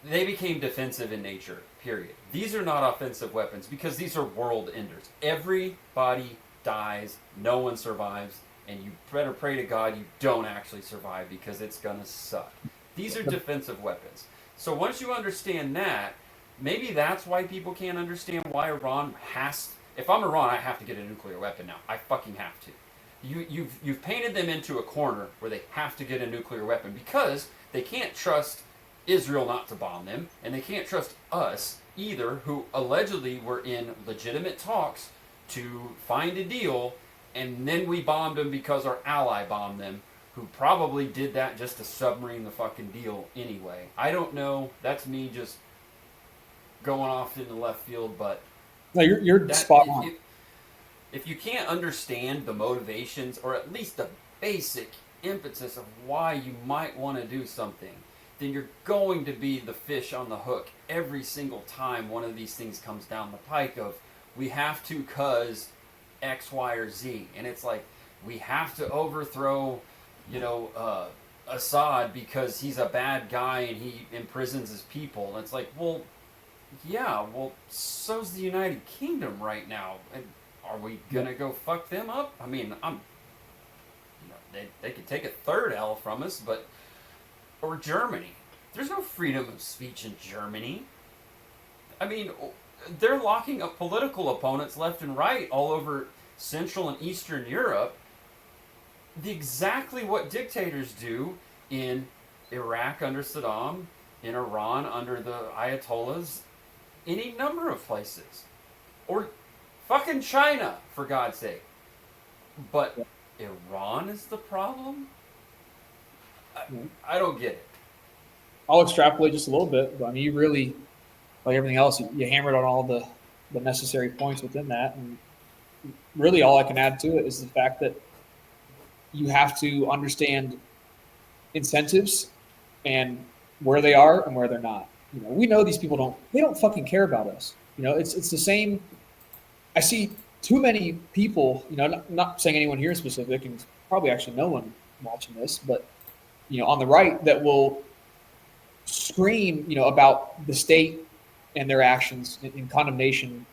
they became defensive in nature, period. These are not offensive weapons because these are world enders. Everybody dies, no one survives, and you better pray to God you don't actually survive because it's going to suck. These are defensive weapons. So once you understand that, maybe that's why people can't understand why Iran has... If I'm Iran, I have to get a nuclear weapon now. I fucking have to. You've painted them into a corner where they have to get a nuclear weapon because they can't trust Israel not to bomb them, and they can't trust us either, who allegedly were in legitimate talks to find a deal, and then we bombed them because our ally bombed them, who probably did that just to submarine the fucking deal anyway. I don't know. That's me just going off in the left field, but no, you're spot on. If you can't understand the motivations, or at least the basic impetus of why you might want to do something, then you're going to be the fish on the hook every single time one of these things comes down the pike of, we have to cause X, Y, or Z. And it's like, we have to overthrow, Assad because he's a bad guy and he imprisons his people. And it's like, well, yeah, so's the United Kingdom right now. And are we gonna go fuck them up? I mean, they could take a third L from us, or Germany. There's no freedom of speech in Germany. I mean, they're locking up political opponents left and right all over Central and Eastern Europe. Exactly what dictators do in Iraq under Saddam, in Iran under the Ayatollahs, any number of places. Or fucking China, for God's sake. But Iran is the problem? I don't get it. I'll extrapolate just a little bit, but I mean, you really, like everything else, you hammered on all the necessary points within that. And really all I can add to it is the fact that you have to understand incentives and where they are and where they're not. We know these people don't fucking care about us. It's the same. I see too many people, not saying anyone here specific, and probably actually no one watching this, but, on the right that will scream, about the state and their actions in condemnation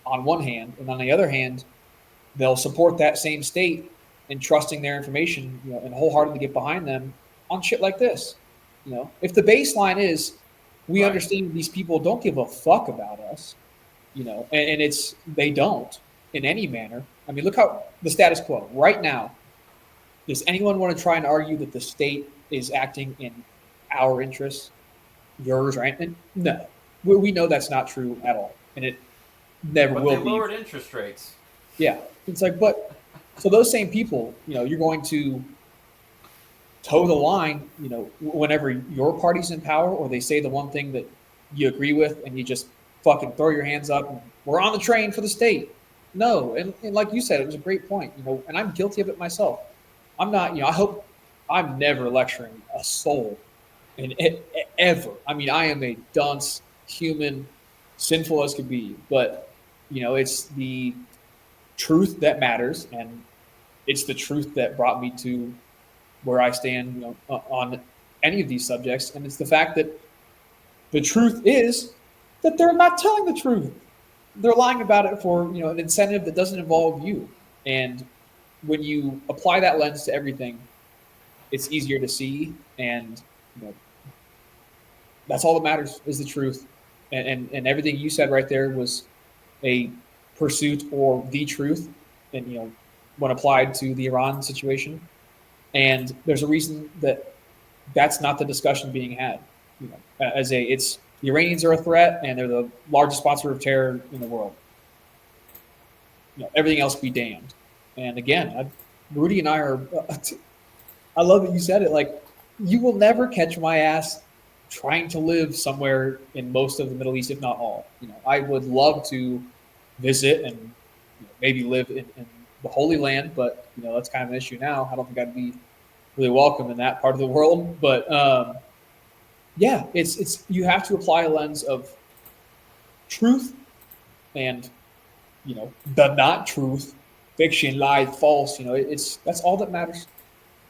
on one hand, and on the other hand, they'll support that same state and trusting their information, and wholeheartedly get behind them on shit like this. If the baseline is we understand these people don't give a fuck about us, and they don't in any manner. I mean, look how the status quo right now. Does anyone want to try and argue that the state is acting in our interests, yours, right? And no, we know that's not true at all, and it never will be. But they lowered interest rates. Yeah, it's like, so those same people, you're going to toe the line, whenever your party's in power or they say the one thing that you agree with and you just fucking throw your hands up and we're on the train for the state. No, and like you said, it was a great point, and I'm guilty of it myself. I'm not, I hope I'm never lecturing a soul ever. I mean, I am a dunce, human, sinful as could be, but, it's the truth that matters, and it's the truth that brought me to where I stand, on any of these subjects. And it's the fact that the truth is that they're not telling the truth. They're lying about it for, an incentive that doesn't involve you. And when you apply that lens to everything, it's easier to see. And, that's all that matters is the truth. And everything you said right there was a pursuit or the truth. And, when applied to the Iran situation. And there's a reason that's not the discussion being had. It's the Iranians are a threat, and they're the largest sponsor of terror in the world. Everything else be damned. And again, Rudy and I are. I love that you said it. Like, you will never catch my ass trying to live somewhere in most of the Middle East, if not all. I would love to visit and maybe live in the Holy Land, but that's kind of an issue now. I don't think I'd be really welcome in that part of the world. But yeah, it's you have to apply a lens of truth and the not truth, fiction, lie, false. It's that's all that matters.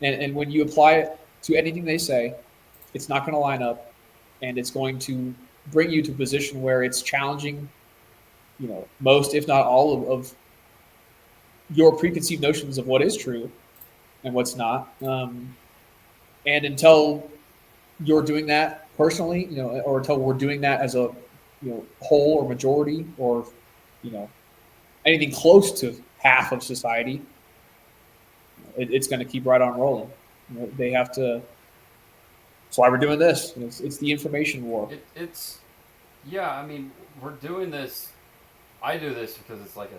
And when you apply it to anything they say, it's not going to line up, and it's going to bring you to a position where it's challenging, most, if not all, of your preconceived notions of what is true and what's not. And until you're doing that personally, or until we're doing that as a whole or majority, or you know anything close to half of society, it's going to keep right on rolling. They have to. That's why we're doing this. It's the information war. Yeah. I mean, we're doing this. I do this because it's like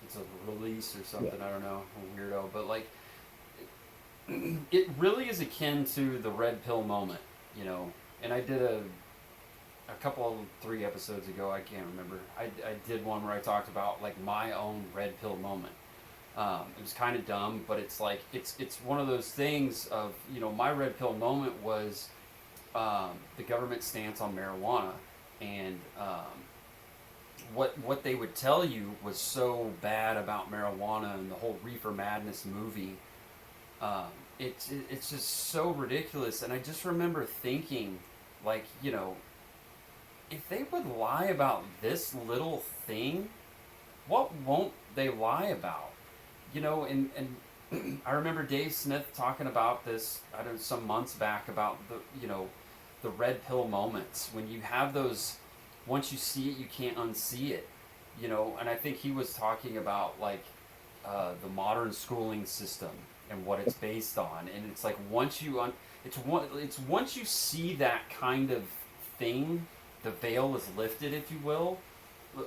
it's a release or something. Yeah. I don't know, a weirdo, but like it really is akin to the red pill moment, And I did a couple of 3 episodes ago. I can't remember. I did one where I talked about like my own red pill moment. It was kind of dumb, but it's like it's one of those things of my red pill moment was the government stance on marijuana, and what they would tell you was so bad about marijuana and the whole Reefer Madness movie. It's just so ridiculous, and I just remember thinking, like, if they would lie about this little thing, what won't they lie about? And I remember Dave Smith talking about this, I don't know, some months back about the red pill moments when you have those. Once you see it, you can't unsee it, And I think he was talking about like the modern schooling system and what it's based on, and it's like once you once you see that kind of thing, the veil is lifted, if you will.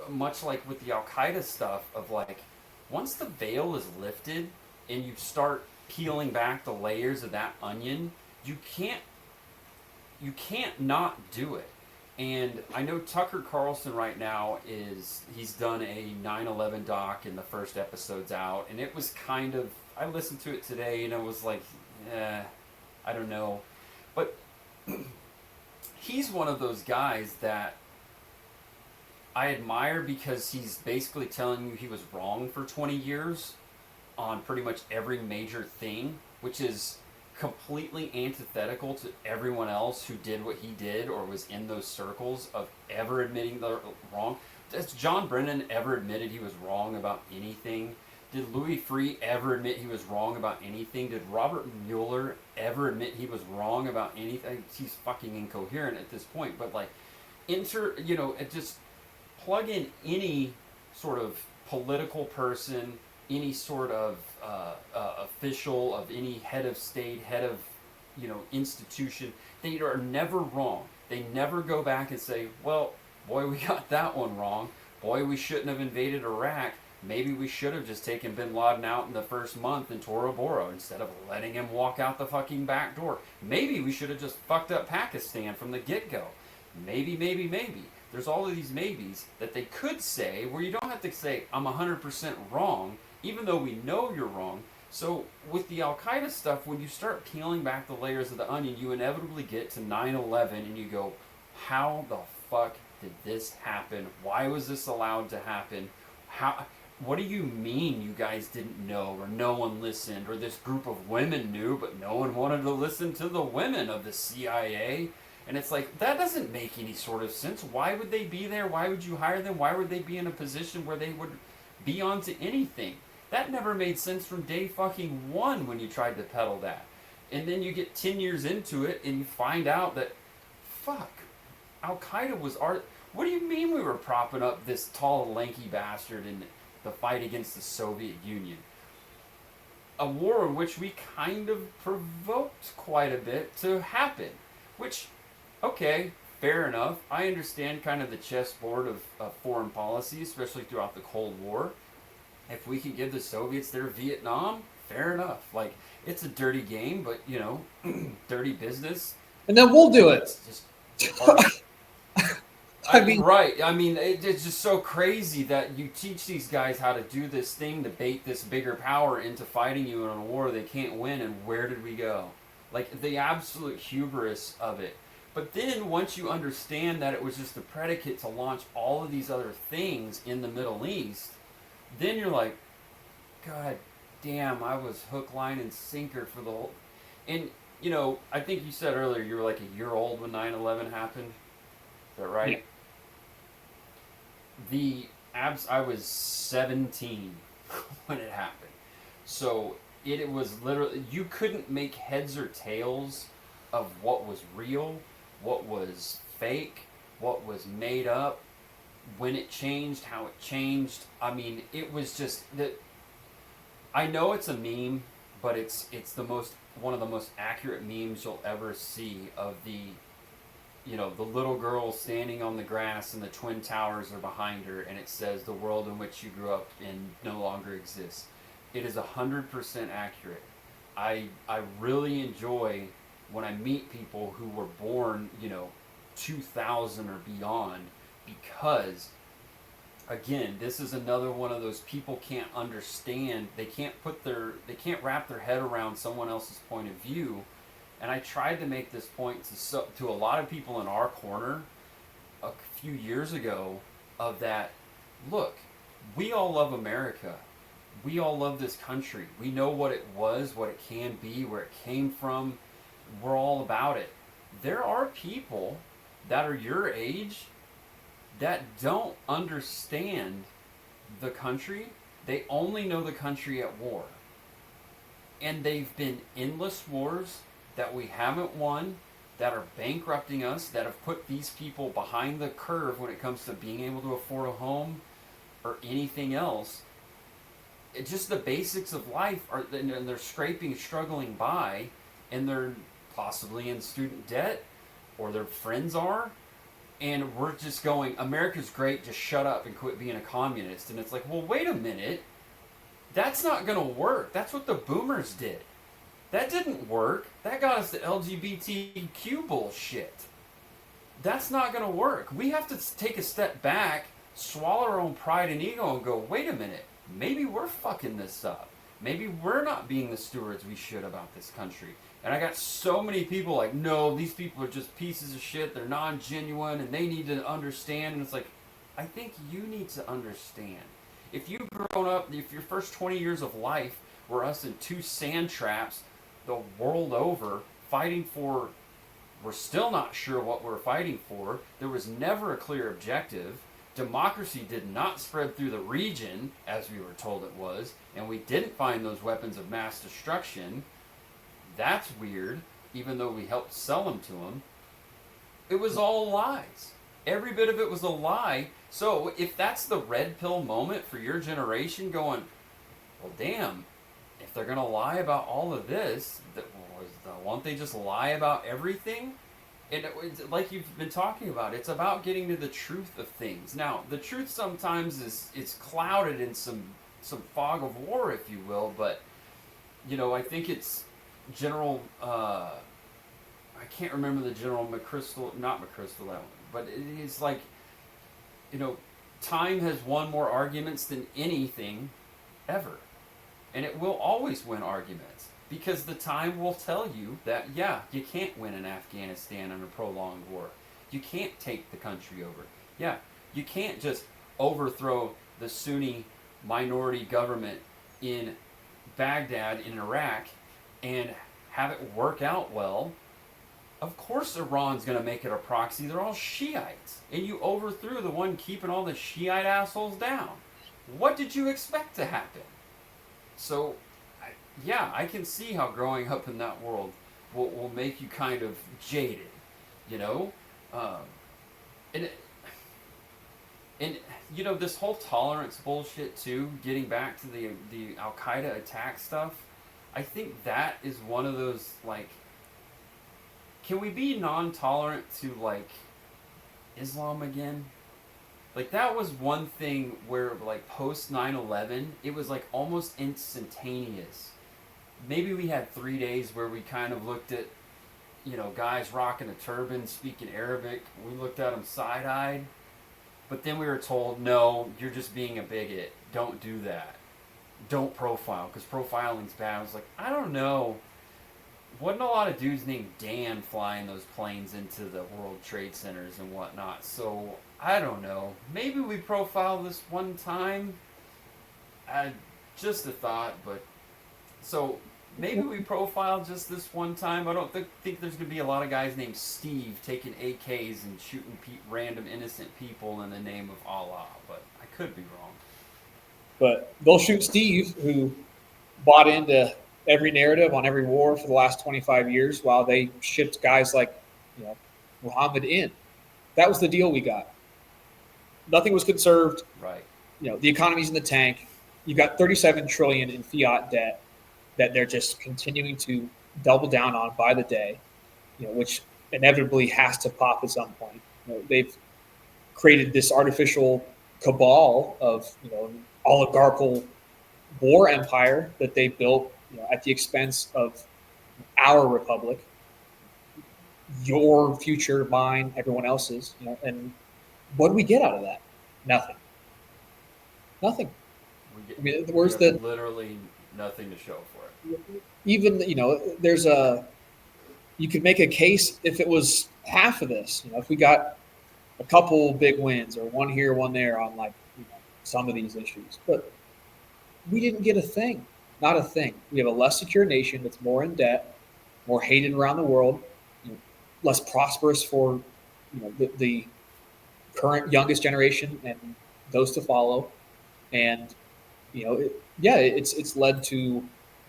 Much like with the Al Qaeda stuff, of like once the veil is lifted and you start peeling back the layers of that onion, you can't not do it. And I know Tucker Carlson right now he's done a 9/11 doc, and the first episode's out, and it was kind of, I listened to it today and it was like, I don't know. But he's one of those guys that I admire because he's basically telling you he was wrong for 20 years on pretty much every major thing, which is completely antithetical to everyone else who did what he did or was in those circles of ever admitting they're wrong. Has John Brennan ever admitted he was wrong about anything? Did Louis Freeh ever admit he was wrong about anything? Did Robert Mueller ever admit he was wrong about anything? He's fucking incoherent at this point, but like, it just plug in any sort of political person, any sort of official of any head of state, head of institution. They are never wrong. They never go back and say, well, boy, we got that one wrong. Boy, we shouldn't have invaded Iraq. Maybe we should have just taken bin Laden out in the first month in Tora Bora instead of letting him walk out the fucking back door. Maybe we should have just fucked up Pakistan from the get-go. Maybe. There's all of these maybes that they could say where you don't have to say, I'm 100% wrong, even though we know you're wrong. So with the Al-Qaeda stuff, when you start peeling back the layers of the onion, you inevitably get to 9/11 and you go, how the fuck did this happen? Why was this allowed to happen? What do you mean you guys didn't know, or no one listened, or this group of women knew but no one wanted to listen to the women of the CIA? And it's like, that doesn't make any sort of sense. Why would they be there? Why would you hire them? Why would they be in a position where they would be onto anything? That never made sense from day fucking one when you tried to peddle that. And then you get 10 years into it and you find out that, fuck, Al-Qaeda was art. What do you mean we were propping up this tall, lanky bastard in the fight against the Soviet Union? A war in which we kind of provoked quite a bit to happen. Which, okay, fair enough. I understand kind of the chessboard of foreign policy, especially throughout the Cold War. If we could give the Soviets their Vietnam, fair enough. Like, it's a dirty game, but, dirty business. And then we'll do it. It's just I mean, right. I mean, it's just so crazy that you teach these guys how to do this thing to bait this bigger power into fighting you in a war they can't win, and where did we go? Like, the absolute hubris of it. But then, once you understand that it was just a predicate to launch all of these other things in the Middle East, then you're like, God damn, I was hook, line, and sinker for the whole. And, you know, I think you said earlier you were like a year old when 9/11 happened. Is that right? yeah. I was 17 when it happened. So it was literally, you couldn't make heads or tails of what was real, what was fake, what was made up, when it changed, how it changed. I mean, it was just that. I know it's a meme, but it's the most one of the most accurate memes you'll ever see of the, you know, the little girl standing on the grass and the twin towers are behind her, and it says the world in which you grew up in no longer exists. It is 100% accurate. I really enjoy when I meet people who were born, you know, 2000 or beyond, because again, this is another one of those people can't understand. They can't wrap their head around someone else's point of view. And I tried to make this point to a lot of people in our corner a few years ago of that, look, we all love America. We all love this country. We know what it was, what it can be, where it came from. We're all about it. There are people that are your age that don't understand the country. They only know the country at war. And they've been endless wars that we haven't won, that are bankrupting us, that have put these people behind the curve when it comes to being able to afford a home or anything else. It's just the basics of life are, and they're scraping, struggling by, and they're possibly in student debt, or their friends are, and we're just going, America's great, just shut up and quit being a communist. And it's like, well, wait a minute. That's not going to work. That's what the boomers did. That didn't work. That got us to LGBTQ bullshit. That's not going to work. We have to take a step back, swallow our own pride and ego, and go, wait a minute. Maybe we're fucking this up. Maybe we're not being the stewards we should about this country. And I got so many people like, no, these people are just pieces of shit. They're non-genuine and they need to understand. And it's like, I think you need to understand. If you've grown up, if your first 20 years of life were us in two sand traps the world over fighting for, we're still not sure what we're fighting for. There was never a clear objective. Democracy did not spread through the region as we were told it was, and we didn't find those weapons of mass destruction. That's weird, even though we helped sell them to them. It was all lies. Every bit of it was a lie. So if that's the red pill moment for your generation going, well, damn, if they're going to lie about all of this, won't they just lie about everything? And like you've been talking about, it's about getting to the truth of things. Now, the truth sometimes is clouded in some fog of war, if you will. But, you know, I think it's General, I can't remember the General McChrystal, not McChrystal, that one. But it's like, you know, time has won more arguments than anything ever. And it will always win arguments. Because the time will tell you that, yeah, you can't win in Afghanistan in a prolonged war. You can't take the country over. Yeah, you can't just overthrow the Sunni minority government in Baghdad in Iraq and have it work out well. Of course Iran's going to make it a proxy. They're all Shiites. And you overthrew the one keeping all the Shiite assholes down. What did you expect to happen? So, yeah, I can see how growing up in that world will make you kind of jaded, you know? And you know, this whole tolerance bullshit, too, getting back to the Al-Qaeda attack stuff, I think that is one of those, like, can we be non-tolerant to, like, Islam again? Like, that was one thing where, like, post 9/11, it was, like, almost instantaneous. Maybe we had 3 days where we kind of looked at, guys rocking a turban, speaking Arabic. We looked at them side-eyed, but then we were told, no, you're just being a bigot. Don't do that. Don't profile, because profiling's bad. I was like, I don't know. Wasn't a lot of dudes named Dan flying those planes into the World Trade Centers and whatnot. So, I don't know. Maybe we profile this one time. Just a thought, but... So, maybe we profile just this one time. I don't think there's going to be a lot of guys named Steve taking AKs and shooting random innocent people in the name of Allah, but I could be wrong. But they'll shoot Steve, who bought into every narrative on every war for the last 25 years, while they shipped guys like, Muhammad in. That was the deal we got. Nothing was conserved. Right. The economy's in the tank. You got 37 trillion in fiat debt that they're just continuing to double down on by the day, which inevitably has to pop at some point. They've created this artificial cabal of, oligarchical war empire that they built, at the expense of our republic, your future, mine, everyone else's, and what do we get out of that? Nothing. Where's the literally nothing to show for it? Even you could make a case if it was half of this. If we got a couple big wins or one here, one there on some of these issues, but we didn't get a thing. Not a thing. We have a less secure nation that's more in debt, more hated around the world, less prosperous for the current youngest generation and those to follow, and it's led to,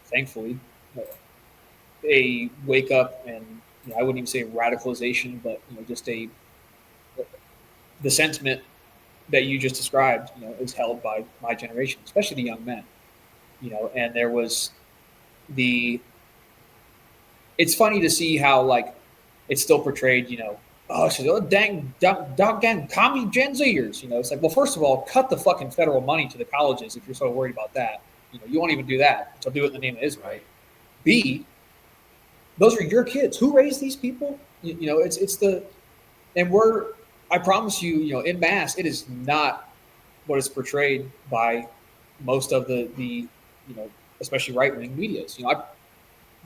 thankfully, a wake up, and I wouldn't even say radicalization, but just the sentiment that you just described, is held by my generation, especially the young men. And there was it's funny to see how it's still portrayed, dang, doggone commie Gen Zers. It's like, well, first of all, cut the fucking federal money to the colleges if you're so worried about that. You won't even do that. So do it in the name of Israel. Right. B, those are your kids. Who raised these people? I promise you, en masse, it is not what is portrayed by most of the especially right-wing medias.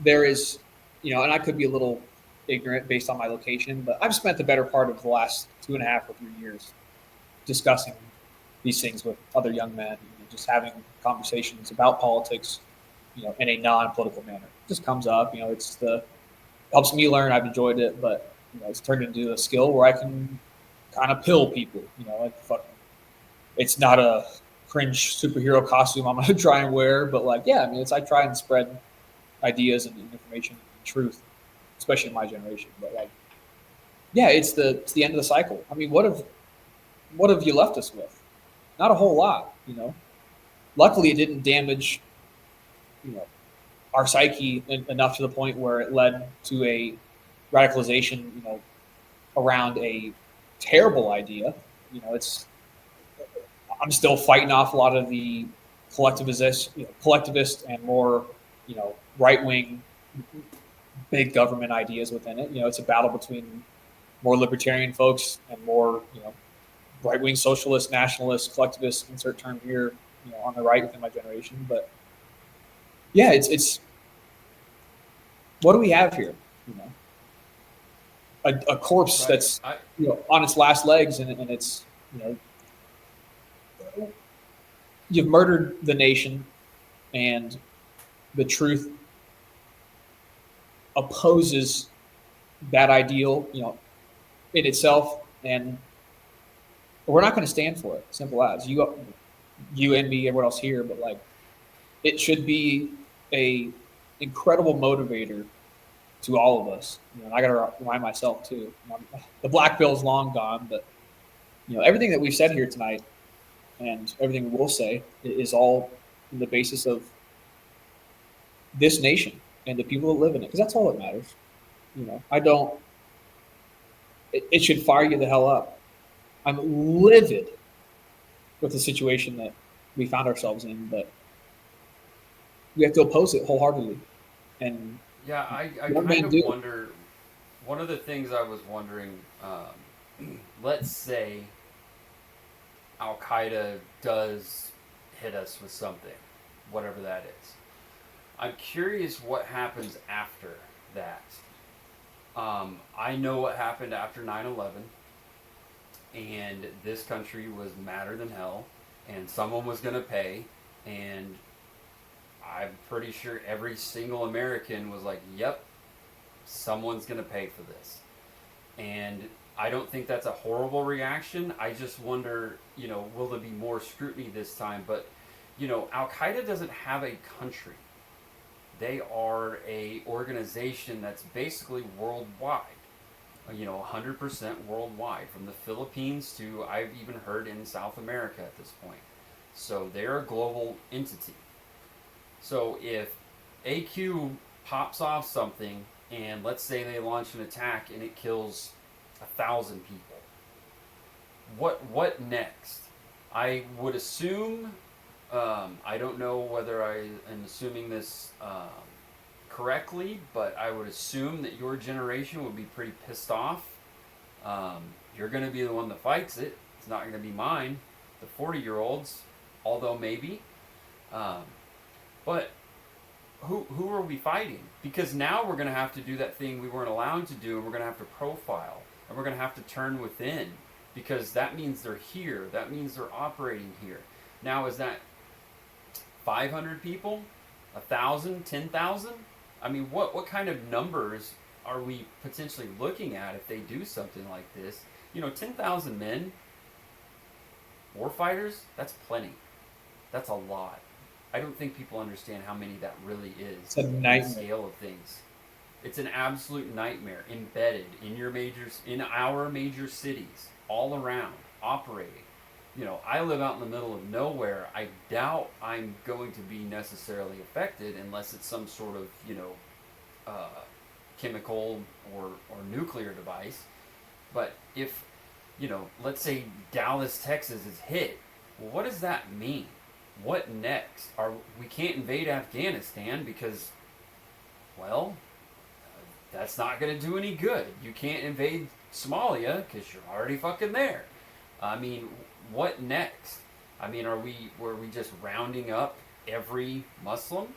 There is, and I could be a little ignorant based on my location, but I've spent the better part of the last 2.5 or 3 years discussing these things with other young men, just having conversations about politics, in a non-political manner. It just comes up, helps me learn. I've enjoyed it, but it's turned into a skill where I can kind of pill people, it's not a cringe superhero costume I'm going to try and wear, but I try and spread ideas and information and truth, especially in my generation. But it's the end of the cycle. I mean, what have you left us with? Not a whole lot, Luckily, it didn't damage, our psyche enough to the point where it led to a radicalization, around a terrible idea. I'm still fighting off a lot of the collectivist and more, right-wing big government ideas within it. It's a battle between more libertarian folks and more, right-wing socialist, nationalist, collectivist, insert term here, on the right within my generation. But yeah, it's what do we have here? A corpse right. That's on its last legs, and it's you've murdered the nation, and the truth opposes that ideal, in itself, and we're not going to stand for it. Simple as you and me, everyone else here, but it should be a incredible motivator to all of us. I got to remind myself too. The black bill's long gone, but everything that we've said here tonight and everything we'll say is all in the basis of this nation and the people that live in it, because that's all that matters. It should fire you the hell up. I'm livid with the situation that we found ourselves in, but we have to oppose it wholeheartedly. And yeah, I kind of wonder one of the things I was wondering, let's say Al Qaeda does hit us with something, whatever that is. I'm curious what happens after that. I know what happened after 9/11, and this country was madder than hell, and someone was going to pay, and I'm pretty sure every single American was like, yep, someone's going to pay for this. And I don't think that's a horrible reaction. I just wonder, will there be more scrutiny this time? But, Al Qaeda doesn't have a country. They are a organization that's basically worldwide. 100% worldwide, from the Philippines to, I've even heard, in South America at this point. So they're a global entity. So if AQ pops off something, and let's say they launch an attack and it kills 1,000 people, what next? I would assume, I don't know whether I am assuming this correctly, but I would assume that your generation would be pretty pissed off. You're going to be the one that fights it. It's not going to be mine, the 40-year-olds, although maybe. But who are we fighting? Because now we're going to have to do that thing we weren't allowed to do, and we're going to have to profile, and we're going to have to turn within, because that means they're here. That means they're operating here. Now, is that 500 people? 1,000? 10,000? I mean, what kind of numbers are we potentially looking at if they do something like this? 10,000 men, war fighters, that's plenty. That's a lot. I don't think people understand how many that really is. It's a nightmare. In the scale of things. It's an absolute nightmare, embedded in our major cities, all around, operating. I live out in the middle of nowhere. I doubt I'm going to be necessarily affected unless it's some sort of, chemical or nuclear device. But if, let's say Dallas, Texas is hit, well, what does that mean? What next? We can't invade Afghanistan because, well, that's not going to do any good. You can't invade Somalia because you're already fucking there. I mean, what next? I mean, were we just rounding up every Muslim?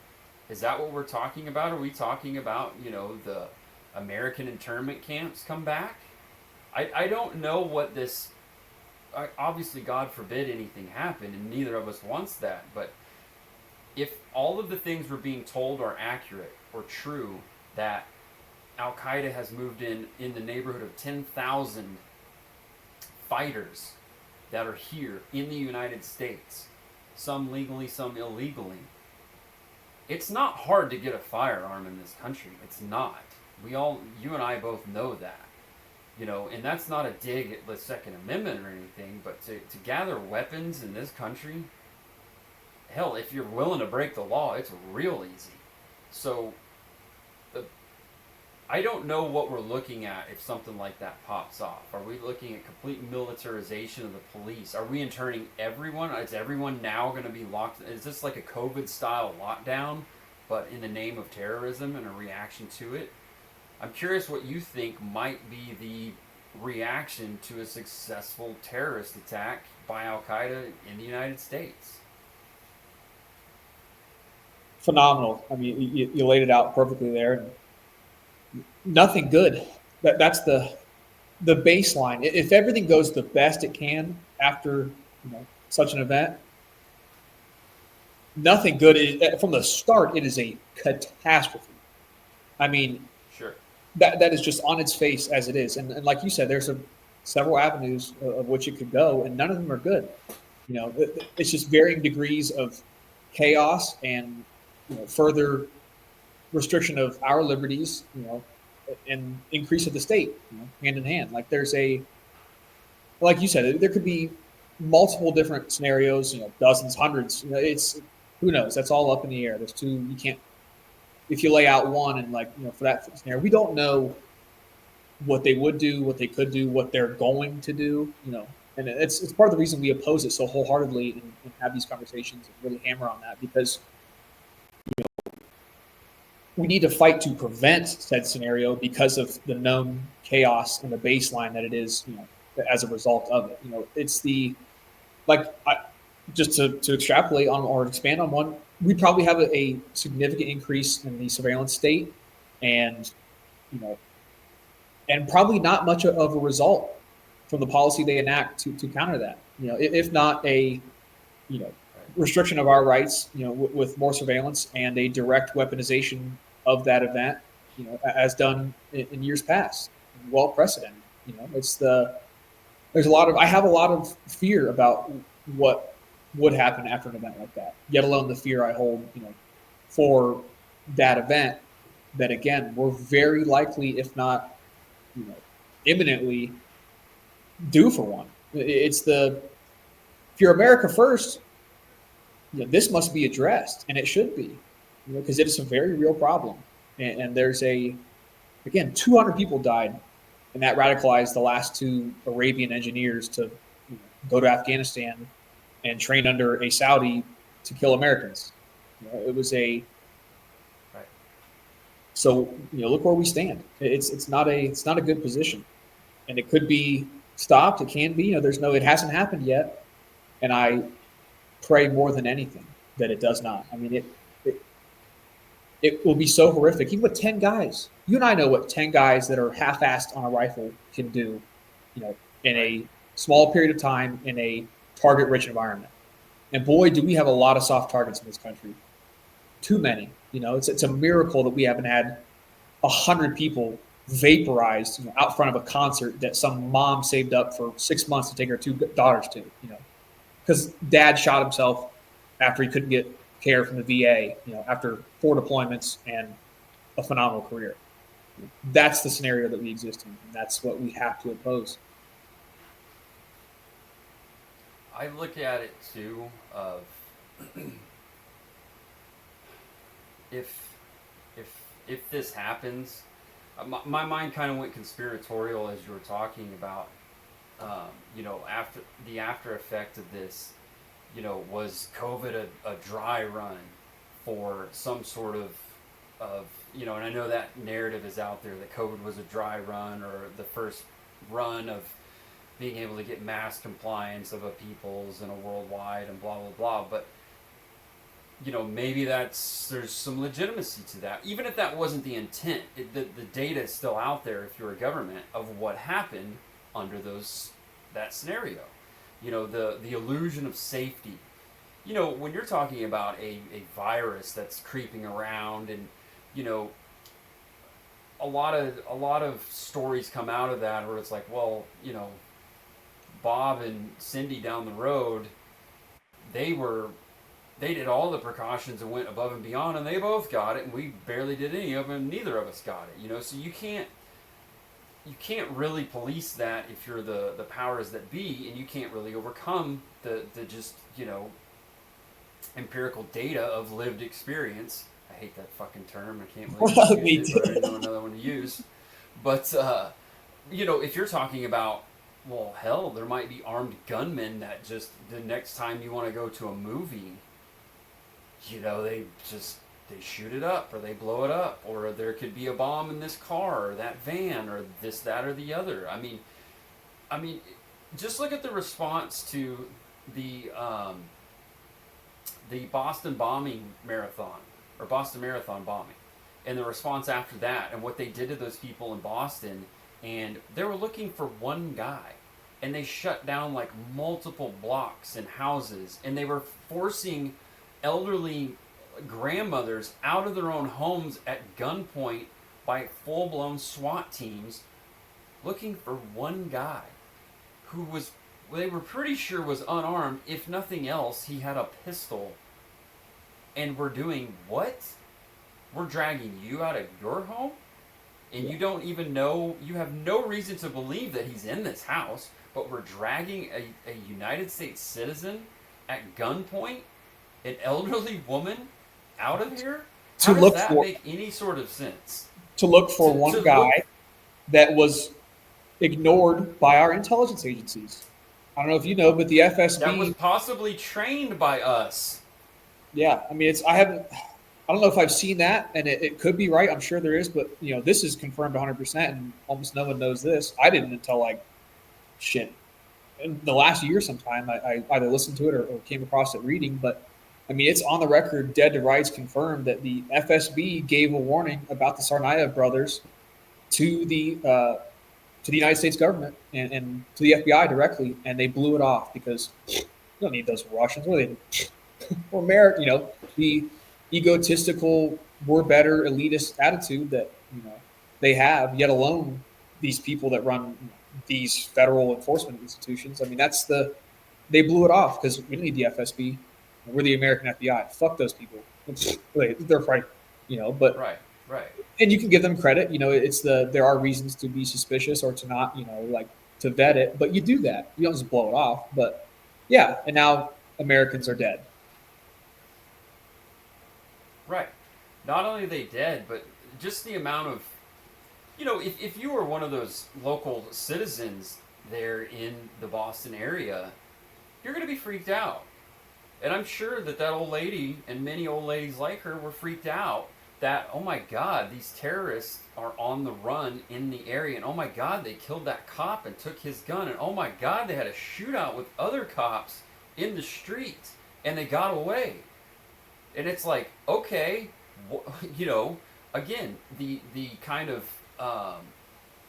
Is that what we're talking about? Are we talking about, the American internment camps come back? I don't know what this... Obviously, God forbid anything happen, and neither of us wants that. But if all of the things we're being told are accurate or true, that Al Qaeda has moved in the neighborhood of 10,000 fighters that are here in the United States, some legally, some illegally. It's not hard to get a firearm in this country. It's not. You and I both know that. And that's not a dig at the Second Amendment or anything, but to gather weapons in this country, hell, if you're willing to break the law, it's real easy. So, I don't know what we're looking at if something like that pops off. Are we looking at complete militarization of the police? Are we interning everyone? Is everyone now going to be locked? Is this like a COVID-style lockdown, but in the name of terrorism and a reaction to it? I'm curious what you think might be the reaction to a successful terrorist attack by Al Qaeda in the United States. Phenomenal. I mean, you laid it out perfectly there. Nothing good. That's the baseline. If everything goes the best it can after such an event, nothing good. From the start, it is a catastrophe. I mean, sure. That is just on its face as it is, and like you said, there's several avenues of which it could go, and none of them are good. It's just varying degrees of chaos and further restriction of our liberties, and increase of the state, hand in hand. Like like you said, there could be multiple different scenarios, dozens, hundreds. It's who knows. That's all up in the air. There's two. You can't. If you lay out one and for that scenario, we don't know what they would do, what they could do, what they're going to do. And it's part of the reason we oppose it so wholeheartedly and have these conversations and really hammer on that, because we need to fight to prevent said scenario because of the known chaos and the baseline that it is, as a result of it. It's just to extrapolate on or expand on one, we probably have a significant increase in the surveillance state, and and probably not much of a result from the policy they enact to counter that. If not a restriction of our rights, with more surveillance and a direct weaponization of that event, as done in years past, well precedented. I have a lot of fear about what would happen after an event like that, yet alone the fear I hold, for that event, that again, we're very likely, if not, imminently due for one. If you're America first, this must be addressed, and it should be, because it is a very real problem. And there's again, 200 people died, and that radicalized the last two Arabian engineers to go to Afghanistan and train under a Saudi to kill Americans. It was right. So look where we stand. It's not a good position, and it could be stopped. It can be. It hasn't happened yet, and I pray more than anything that it does not. I mean, it will be so horrific. Even with 10 guys, you and I know what 10 guys that are half-assed on a rifle can do, in a small period of time in a target-rich environment. And boy, do we have a lot of soft targets in this country. Too many. It's a miracle that we haven't had 100 people vaporized, out front of a concert that some mom saved up for 6 months to take her two daughters to, because dad shot himself after he couldn't get care from the VA, after 4 deployments and a phenomenal career. That's the scenario that we exist in, and that's what we have to oppose. I look at it too of if this happens, my mind kind of went conspiratorial as you were talking about. After the after effect of this, was COVID a dry run for some sort of, and I know that narrative is out there that COVID was a dry run, or the first run of being able to get mass compliance of a people's and a worldwide and blah, blah, blah. But, maybe there's some legitimacy to that. Even if that wasn't the intent, the data is still out there if you're a government of what happened under that scenario. The illusion of safety. When you're talking about a virus that's creeping around, and a lot of stories come out of that where it's like, well, Bob and Cindy down the road, they did all the precautions and went above and beyond, and they both got it, and we barely did any of them. Neither of us got it. So you can't really police that if you're the powers that be, and you can't really overcome the just empirical data of lived experience. I hate that fucking term. I can't believe I used it, but I didn't know another one to use. But if you're talking about, well, hell, there might be armed gunmen that just the next time you want to go to a movie, they shoot it up, or they blow it up, or there could be a bomb in this car or that van or this, that, or the other. I mean, just look at the response to the Boston bombing marathon, or Boston Marathon bombing, and the response after that, and what they did to those people in Boston. And they were looking for one guy, and they shut down like multiple blocks and houses, and they were forcing elderly grandmothers out of their own homes at gunpoint by full-blown SWAT teams, looking for one guy who they were pretty sure was unarmed. If nothing else, he had a pistol. And we're doing what? We're dragging you out of your home? And you don't even know, you have no reason to believe that he's in this house, but we're dragging a United States citizen at gunpoint, an elderly woman, out of here? How does that make any sort of sense? To look for one guy that was ignored by our intelligence agencies. I don't know if you know, but the FSB... That was possibly trained by us. Yeah, I mean, I don't know if I've seen that, and it could be right. I'm sure there is, but this is confirmed 100%, and almost no one knows this. I didn't until like shit in the last year. Sometime I either listened to it or came across it reading, but I mean it's on the record, dead to rights, confirmed that the FSB gave a warning about the Tsarnaev brothers to the United States government and to the FBI directly, and they blew it off because you don't need those Russians. What are they? Or merit, the egotistical, we're better, elitist attitude that they have. Yet alone, these people that run these federal enforcement institutions. I mean, they blew it off because we don't need the FSB. We're the American FBI. Fuck those people. They're right, But Right, right. and you can give them credit. There are reasons to be suspicious or to not, like to vet it, but you do that. You don't just blow it off. But yeah, and now Americans are dead. Right. Not only are they dead, but just the amount of, if you were one of those local citizens there in the Boston area, you're going to be freaked out. And I'm sure that old lady and many old ladies like her were freaked out that, oh my God, these terrorists are on the run in the area. And oh my God, they killed that cop and took his gun. And oh my God, they had a shootout with other cops in the street and they got away. And it's like, okay, again, the kind of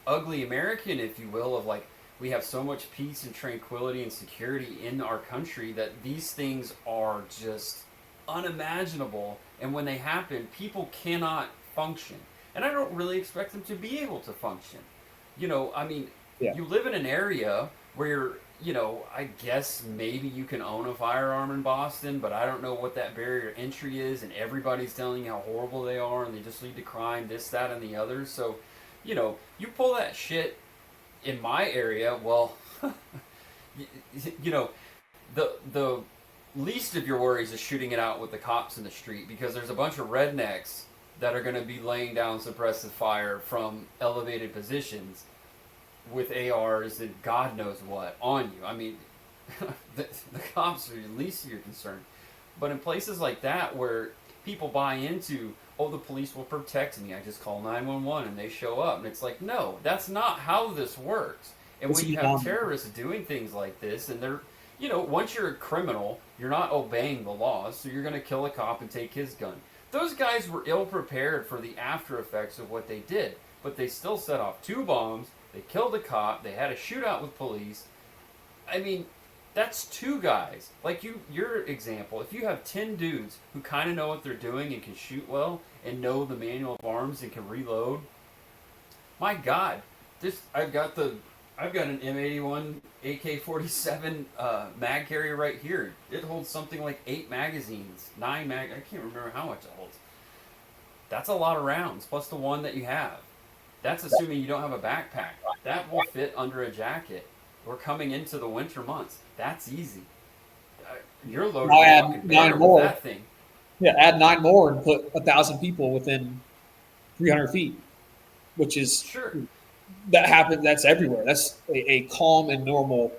ugly American, if you will, of like, we have so much peace and tranquility and security in our country that these things are just unimaginable. And when they happen, people cannot function. And I don't really expect them to be able to function. I mean, Yeah. you live in an area where, I guess maybe you can own a firearm in Boston, but I don't know what that barrier to entry is, and everybody's telling you how horrible they are, and they just lead to crime, this, that, and the other. So, you pull that shit in my area, well, the least of your worries is shooting it out with the cops in the street, because there's a bunch of rednecks that are going to be laying down suppressive fire from elevated positions with ARs and God knows what on you. I mean, the cops are the least of your concern. But in places like that where people buy into, oh, the police will protect me, I just call 911 and they show up. And it's like, no, that's not how this works. And when you have terrorists doing things like this, and they're, once you're a criminal, you're not obeying the laws, so you're going to kill a cop and take his gun. Those guys were ill prepared for the after effects of what they did, but they still set off 2 bombs. They killed a cop. They had a shootout with police. I mean, that's 2 guys. Like your example, if you have 10 dudes who kind of know what they're doing and can shoot well and know the manual of arms and can reload, my God, I've got an M81 AK-47 mag carrier right here. It holds something like 8 magazines, 9 I can't remember how much it holds. That's a lot of rounds, plus the one that you have. That's assuming you don't have a backpack. That will fit under a jacket. We're coming into the winter months. That's easy. You're loaded. I'll add 9 more. That thing. Yeah, add 9 more and put 1,000 people within 300 feet, which is sure. That happens. That's everywhere. That's a calm and normal.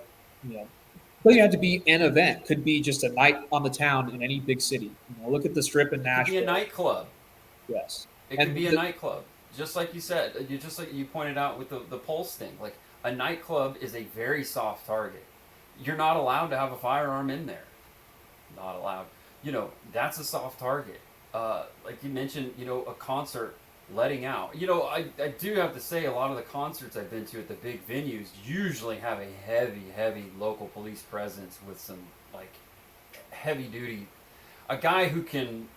Doesn't have to be an event. Could be just a night on the town in any big city. Look at the Strip in Nashville. It could be a nightclub. Yes, it could be a nightclub. Just like you said, just like you pointed out with the pulse thing. Like, a nightclub is a very soft target. You're not allowed to have a firearm in there. Not allowed. That's a soft target. Like you mentioned, a concert letting out. I do have to say, a lot of the concerts I've been to at the big venues usually have a heavy local police presence with some, like, heavy duty. A guy who can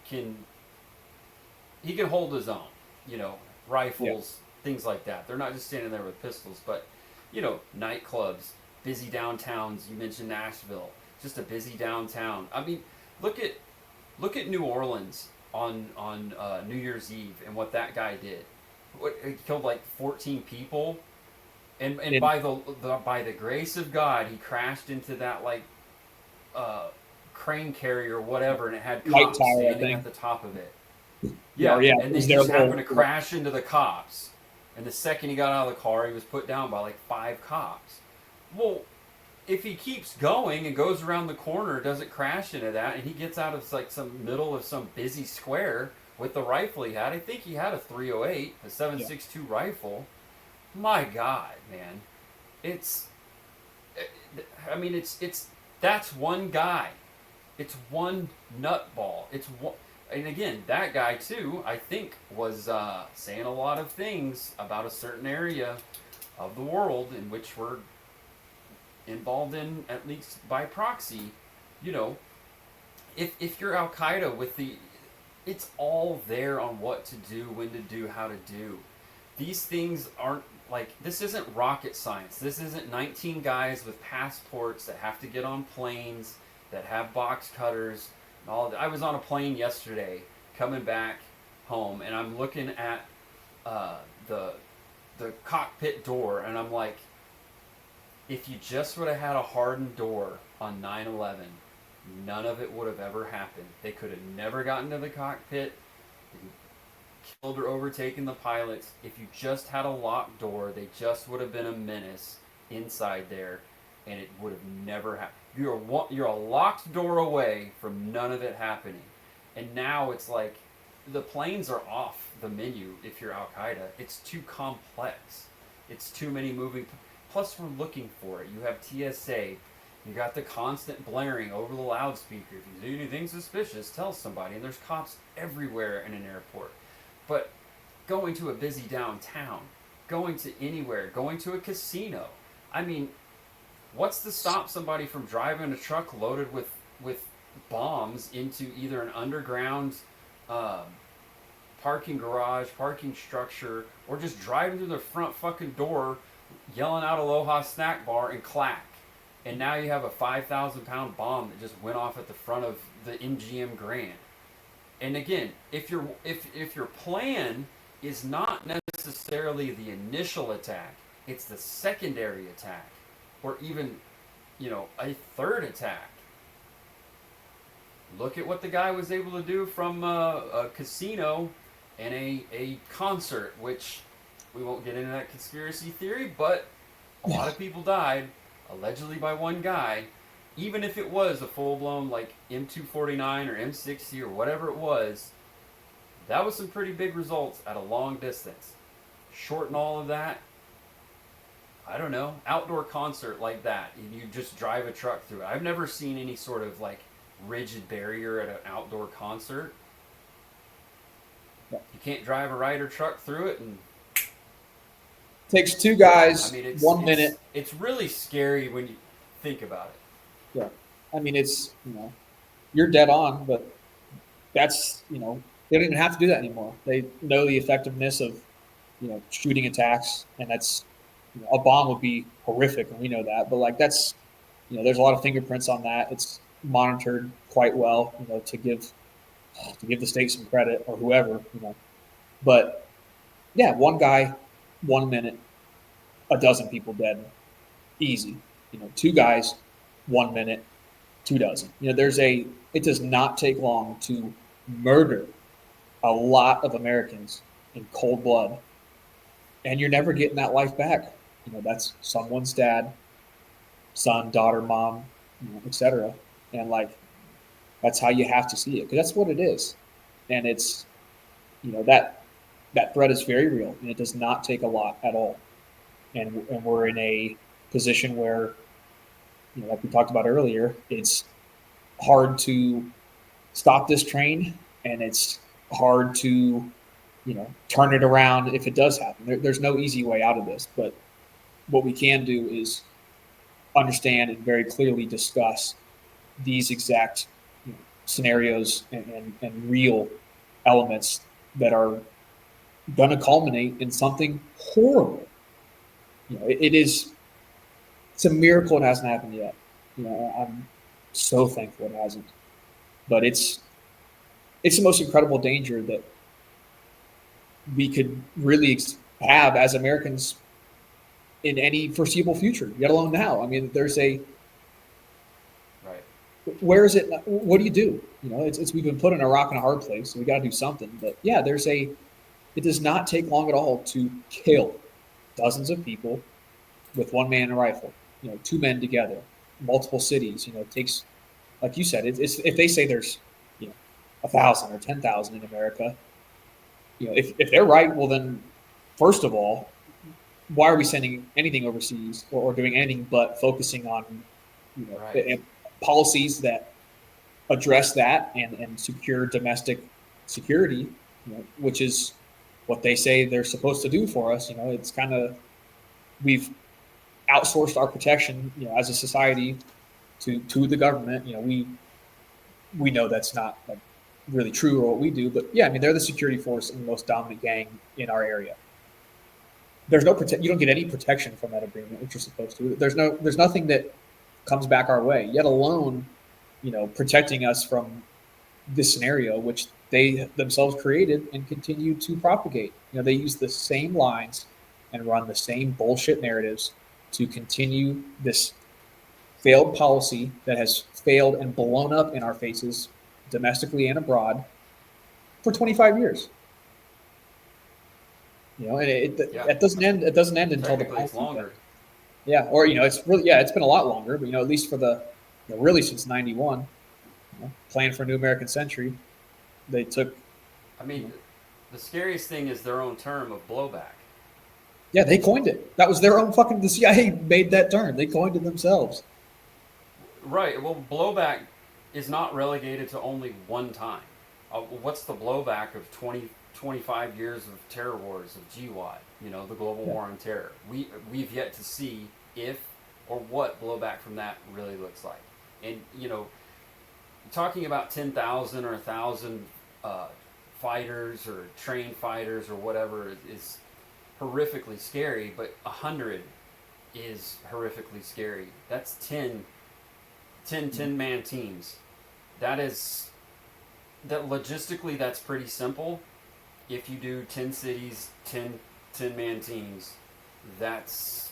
hold his own, rifles, things like that. They're not just standing there with pistols, but, nightclubs, busy downtowns. You mentioned Nashville, just a busy downtown. I mean, look at New Orleans on New Year's Eve and what that guy did. He killed like 14 people, and by the grace of God, he crashed into that crane carrier or whatever, and it had cops standing at the top of it. Yeah, and then he just happened to crash into the cops. And the second he got out of the car, he was put down by like 5 cops. Well, if he keeps going and goes around the corner, doesn't crash into that, and he gets out of like some middle of some busy square, with the rifle he had. I think he had a 308, a 7.62 rifle. My God, man, it's that's one guy. It's one nutball. It's one, and again, that guy too, I think, was saying a lot of things about a certain area of the world in which we're involved in, at least by proxy. You know, if you're Al Qaeda with it's all there on what to do, when to do, how to do. These things aren't like, this isn't rocket science. This isn't 19 guys with passports that have to get on planes, that have box cutters and all that. I was on a plane yesterday coming back home, and I'm looking at the cockpit door, and I'm like, if you just would have had a hardened door on 9/11, none of it would have ever happened. They could have never gotten to the cockpit, killed or overtaken the pilots. If you just had a locked door, they just would have been a menace inside there, and it would have never happened. You're a locked door away from none of it happening. And now it's like the planes are off the menu if you're Al Qaeda. It's too complex. It's too many moving. Plus, we're looking for it. You have TSA. You got the constant blaring over the loudspeaker. If you do anything suspicious, tell somebody. And there's cops everywhere in an airport. But going to a busy downtown, going to anywhere, going to a casino. I mean, what's to stop somebody from driving a truck loaded with bombs into either an underground parking garage, parking structure, or just driving through the front fucking door, yelling out Aloha snack bar and clack. And now you have a 5,000-pound bomb that just went off at the front of the MGM Grand. And again, if your plan is not necessarily the initial attack, it's the secondary attack, or even, a third attack. Look at what the guy was able to do from a casino and a concert, which we won't get into that conspiracy theory, but a lot of people died, allegedly by one guy. Even if it was a full-blown like M249 or M60 or whatever it was, that was some pretty big results at a long distance. Shorten all of that, I don't know, outdoor concert like that, and you just drive a truck through it. I've never seen any sort of like rigid barrier at an outdoor concert. You can't drive a Ryder truck through it, and takes two guys, 1 minute. It's really scary when you think about it. Yeah, I mean, it's, you're dead on, but that's, they don't even have to do that anymore. They know the effectiveness of, shooting attacks, and that's, a bomb would be horrific, and we know that. But like that's, there's a lot of fingerprints on that. It's monitored quite well, to give the state some credit, or whoever, But yeah, one guy, 1 minute, a dozen people dead, easy. Two guys, 1 minute, 2 dozen. It does not take long to murder a lot of Americans in cold blood, and you're never getting that life back. That's someone's dad, son, daughter, mom, etc. And like, that's how you have to see it, because that's what it is. And it's, that threat is very real, and it does not take a lot at all. And we're in a position where, like we talked about earlier, it's hard to stop this train, and it's hard to, turn it around if it does happen. There's no easy way out of this, but what we can do is understand and very clearly discuss these exact scenarios and real elements that are going to culminate in something horrible. It's a miracle it hasn't happened yet. I'm so thankful it hasn't. But it's the most incredible danger that we could really have as Americans in any foreseeable future, let alone now. I mean, right. Where is it? What do you do? We've been put in a rock and a hard place, so we got to do something. But yeah, it does not take long at all to kill dozens of people with one man and a rifle. 2 men together, multiple cities. It takes, like you said, it's if they say there's 1,000 or 10,000 in America, If they're right, well then, first of all, why are we sending anything overseas or doing anything but focusing on Right. policies that address that and secure domestic security, which is what they say they're supposed to do for us. It's kind of we've outsourced our protection, as a society to the government. We know that's not like really true or what we do, but yeah, I mean they're the security force and the most dominant gang in our area. There's no you don't get any protection from that agreement, which you're supposed to. There's nothing that comes back our way, yet alone, protecting us from this scenario, which they themselves created and continue to propagate. They use the same lines and run the same bullshit narratives to continue this failed policy that has failed and blown up in our faces domestically and abroad for 25 years. And it doesn't end. It doesn't end until the Technically, it's policy longer. yeah, or it's really it's been a lot longer, but at least for the really since '91, Plan for a New American Century, they took. I mean, the scariest thing is their own term of blowback. Yeah, they coined it. That was their own fucking. The CIA made that term. They coined it themselves. Right. Well, blowback is not relegated to only one time. What's the blowback of 25 years of terror wars of GWAT? The global war on terror. We've yet to see if or what blowback from that really looks like. And talking about 10,000 or 1,000 fighters or trained fighters or whatever is horrifically scary, but 100 is horrifically scary. That's 10-man teams. That logistically, that's pretty simple. If you do 10 cities, 10-man teams, that's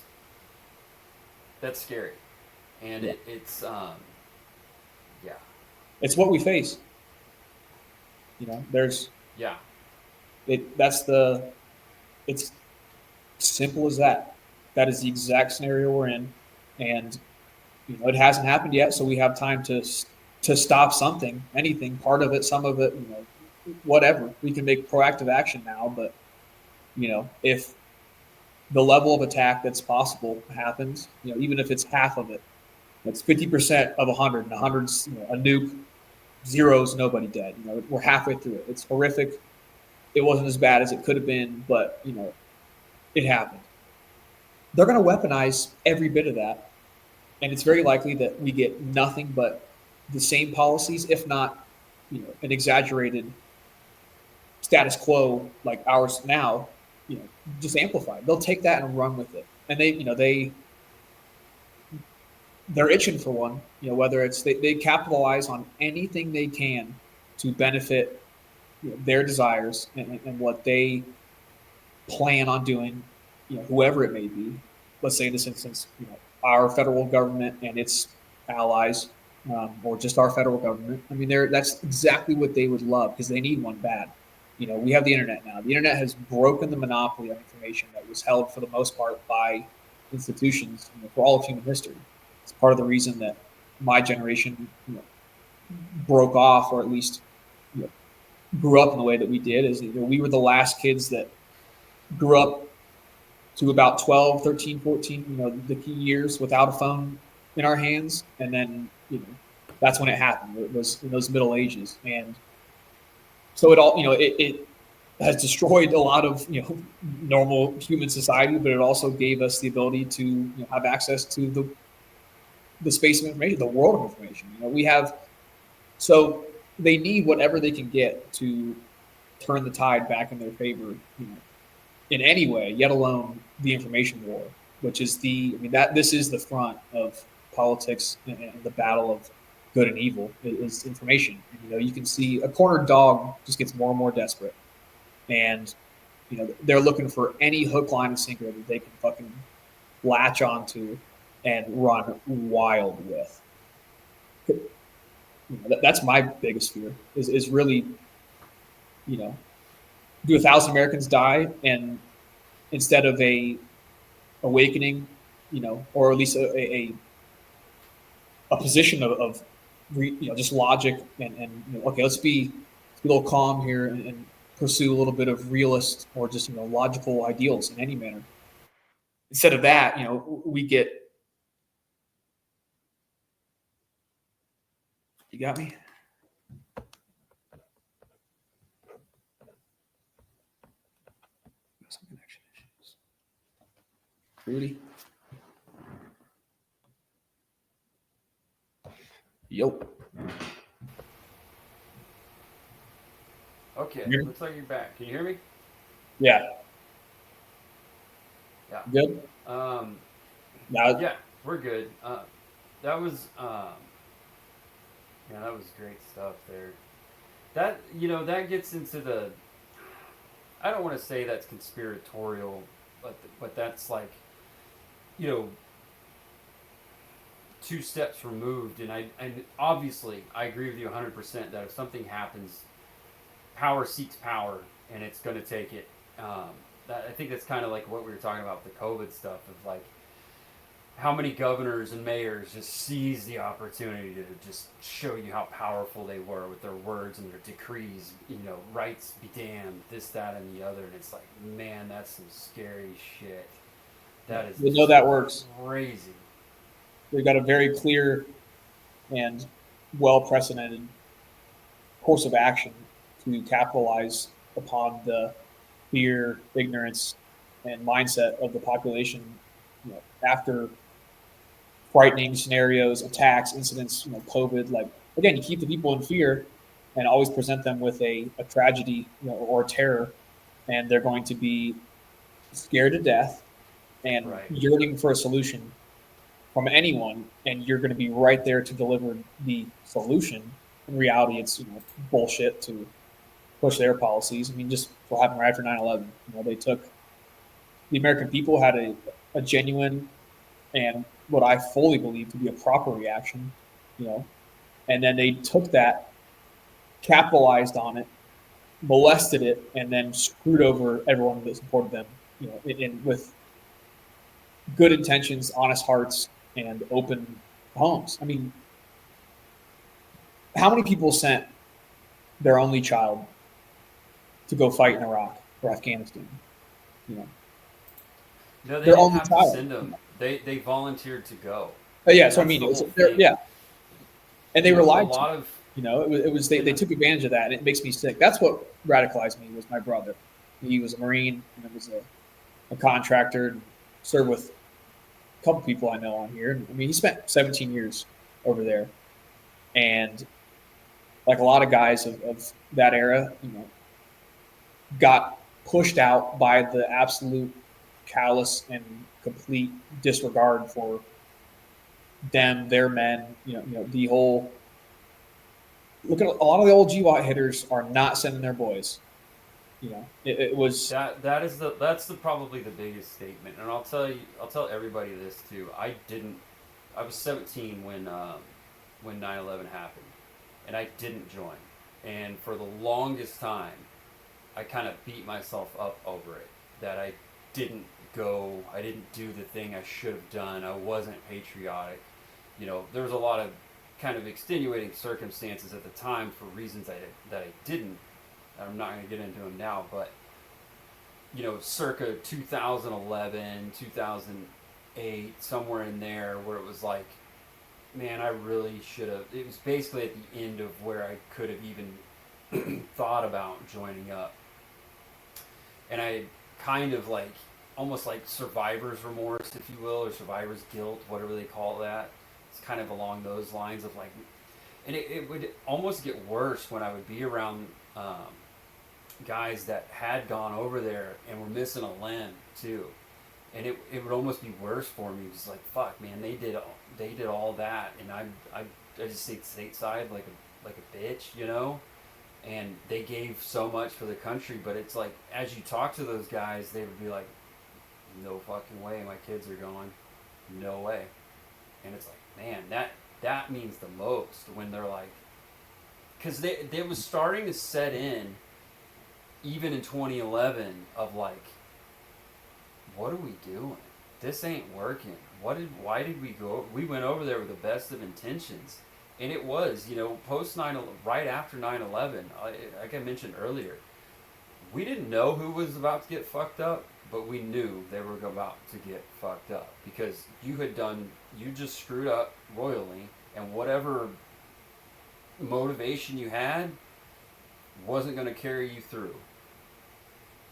scary. And it's It's what we face. There's it's simple as that. That is the exact scenario we're in, and it hasn't happened yet, so we have time to stop something, anything, part of it, some of it, whatever. We can make proactive action now, but if the level of attack that's possible happens, even if it's half of it, it's 50% of 100, and 100's a nuke, zero's nobody dead. We're halfway through it. It's horrific. It wasn't as bad as it could have been, but it happened. They're going to weaponize every bit of that, and it's very likely that we get nothing but the same policies, if not, an exaggerated status quo like ours now, just amplified. They'll take that and run with it, and they're itching for one. Whether it's they capitalize on anything they can to benefit their desires and what they plan on doing, whoever it may be. Let's say in this instance, our federal government and its allies, or just our federal government. I mean, that's exactly what they would love because they need one bad. We have the internet now. The internet has broken the monopoly of information that was held for the most part by institutions for all of human history. It's part of the reason that my generation broke off, or at least grew up in the way that we did. Is we were the last kids that grew up to about 12, 13, 14, the key years without a phone in our hands. And then, that's when it happened. It was in those Middle Ages. And so it has destroyed a lot of, normal human society, but it also gave us the ability to have access to the space of information, the world of information. So they need whatever they can get to turn the tide back in their favor, in any way, yet alone the information war, which is this is the front of politics and the battle of good and evil is information. You can see a cornered dog just gets more and more desperate, and they're looking for any hook, line, and sinker that they can fucking latch onto and run wild with. That's my biggest fear is really, do 1,000 Americans die, and instead of a awakening, or at least a position of just logic and okay, let's be a little calm here and pursue a little bit of realist or just logical ideals in any manner. Instead of that, we get. You got me? Some connection issues. Rudy? Yo. Okay, looks like you're back. Can you hear me? Yeah. Yeah. Good? Yeah, we're good. That was that was great stuff there. That that gets into the. I don't want to say that's conspiratorial, but that's like, you know, two steps removed. And obviously I agree with you 100% that if something happens, power seeks power, and it's going to take it. I think that's kind of like what we were talking about with the COVID stuff of like how many governors and mayors just seized the opportunity to just show you how powerful they were with their words and their decrees, rights be damned, this, that, and the other. And it's like, man, that's some scary shit. That is we know that works. Crazy. They've got a very clear and well-precedented course of action to capitalize upon the fear, ignorance, and mindset of the population after frightening scenarios, attacks, incidents, COVID. Like, again, you keep the people in fear and always present them with a tragedy or terror, and they're going to be scared to death and yearning for a solution from anyone, and you're going to be right there to deliver the solution. In reality, it's bullshit to push their policies. I mean, just what happened right after 9/11. They took the American people had a genuine and what I fully believe to be a proper reaction, and then they took that, capitalized on it, molested it, and then screwed over everyone that supported them, with good intentions, honest hearts, and open homes. I mean, how many people sent their only child to go fight in Iraq or Afghanistan? No, they their didn't only have child. to send them. They volunteered to go. Yeah, so I mean, and they relied. A lot of it was they took advantage of that, and it makes me sick. That's what radicalized me was my brother. He was a Marine and was a contractor and served with a couple people I know on here. I mean, he spent 17 years over there, and like a lot of guys of that era, got pushed out by the absolute callous and complete disregard for them, their men. The whole look at a lot of the old GWAT hitters are not sending their boys. It was that's probably the biggest statement, and I'll tell everybody this too. I was 17 when 9/11 happened, and I didn't join, and for the longest time, I kind of beat myself up over it that I didn't go, I didn't do the thing I should have done, I wasn't patriotic. There was a lot of kind of extenuating circumstances at the time for reasons that I didn't. I'm not going to get into them now, but circa 2011, 2008, somewhere in there, where it was like, man, I really should have. It was basically at the end of where I could have even thought about joining up, and I kind of like almost like survivor's remorse, if you will, or survivor's guilt, whatever they call that. It's kind of along those lines of like, and it would almost get worse when I would be around guys that had gone over there and were missing a limb too, and it would almost be worse for me. Just like, fuck, man, they did all that, and I just stayed stateside like a bitch, and they gave so much for the country. But it's like, as you talk to those guys, they would be like, no fucking way my kids are going, no way. And it's like, man, that means the most when they're like, because they was starting to set in even in 2011 of like, what are we doing? This ain't working. Why did we go? We went over there with the best of intentions, and it was, post 9, right after 9/11, like I mentioned earlier, we didn't know who was about to get fucked up, but we knew they were about to get fucked up because you just screwed up royally, and whatever motivation you had wasn't going to carry you through.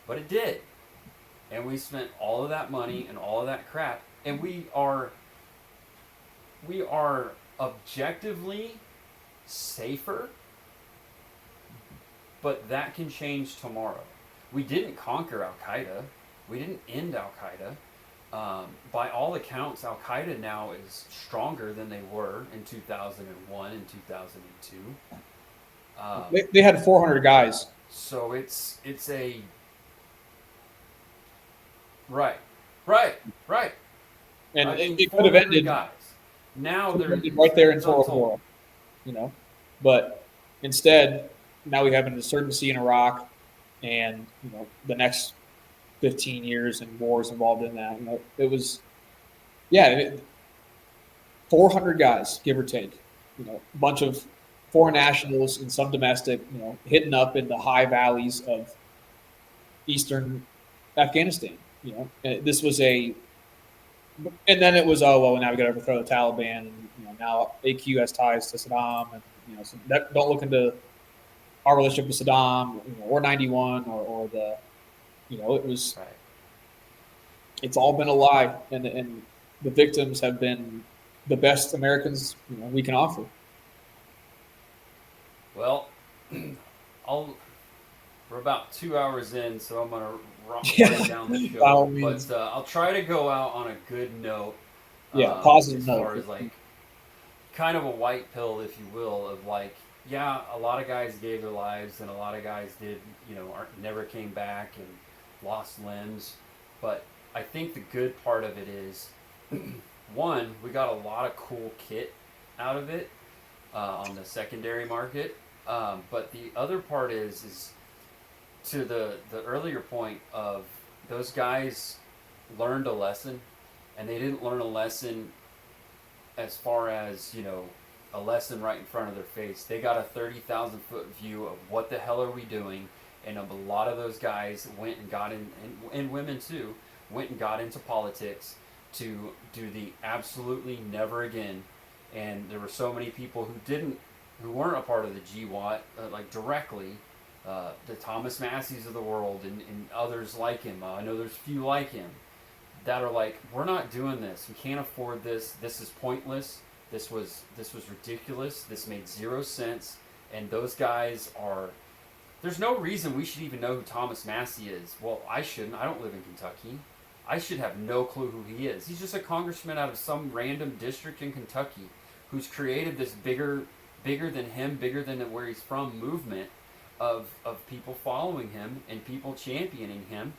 But it did. And we spent all of that money and all of that crap, and we are objectively safer, but that can change tomorrow. We didn't conquer Al Qaeda. We didn't end Al Qaeda. By all accounts, Al Qaeda now is stronger than they were in 2001 and 2002. They had 400 guys. So it's a right. And I mean, it could have ended guys. Now they're right there in Tora Bora, But instead, now we have an insurgency in Iraq, and the next 15 years and wars involved in that. It was, 400 guys, give or take. A bunch of foreign nationals and some domestic. Hidden up in the high valleys of eastern Afghanistan. This was and then it was, now we got to overthrow the Taliban, and now AQ has ties to Saddam, and so don't look into our relationship with Saddam, or 91, or the, it was, right. It's all been a lie, and the victims have been the best Americans we can offer. Well, we're about 2 hours in, so I'm gonna run down the show. But I'll try to go out on a good note. Positive note. As far as like, kind of a white pill, if you will, of like, a lot of guys gave their lives, and a lot of guys did, never came back and lost limbs. But I think the good part of it is, one, we got a lot of cool kit out of it on the secondary market. But the other part is to the earlier point of those guys learned a lesson, and they didn't learn a lesson as far as, a lesson right in front of their face. They got a 30,000 foot view of what the hell are we doing, and a lot of those guys went and got in, and women too, went and got into politics to do the absolutely never again. And there were so many people who weren't a part of the GWAT, like directly, the Thomas Masseys of the world and others like him. I know there's few like him that are like, we're not doing this. We can't afford this. This is pointless. This was ridiculous. This made zero sense. And those guys are. There's no reason we should even know who Thomas Massey is. Well, I shouldn't. I don't live in Kentucky. I should have no clue who he is. He's just a congressman out of some random district in Kentucky who's created this bigger than him, bigger than where he's from movement of people following him and people championing him.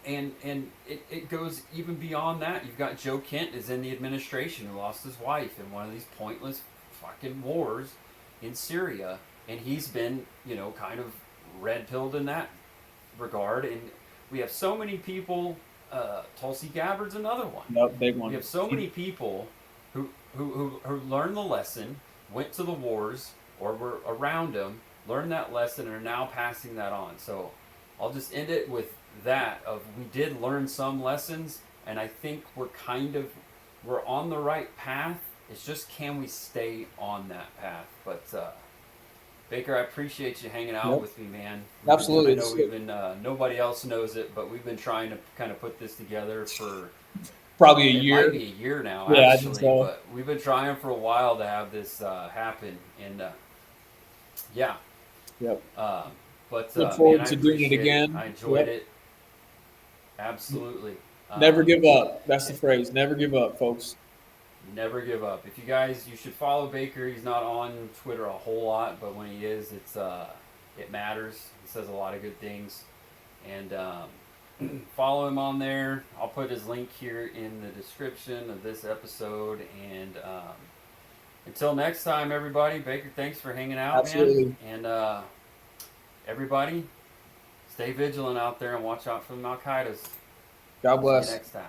And it goes even beyond that. You've got Joe Kent is in the administration who lost his wife in one of these pointless fucking wars in Syria. And he's been, kind of red-pilled in that regard. And we have so many people, Tulsi Gabbard's another one. Yep, big one. We have so many people who learned the lesson, went to the wars, or were around them, learned that lesson, and are now passing that on. So I'll just end it with that of we did learn some lessons, and I think we're on the right path. It's just, can we stay on that path? But Baker, I appreciate you hanging out with me, man. Absolutely. I know we've been nobody else knows it, but we've been trying to kind of put this together for probably a year. It might be a year now, yeah, actually. I think so. But we've been trying for a while to have this happen, and Yep. But look forward man, to doing it again. I enjoyed it. Absolutely. Never give up. That's the phrase. Never give up, folks. Never give up. If you should follow Baker. He's not on Twitter a whole lot, but when he is, it matters. He says a lot of good things, and follow him on there. I'll put his link here in the description of this episode. And until next time, everybody. Baker, thanks for hanging out, Absolutely. man. And everybody, stay vigilant out there and watch out for the Al Qaedas. God bless. See you next time.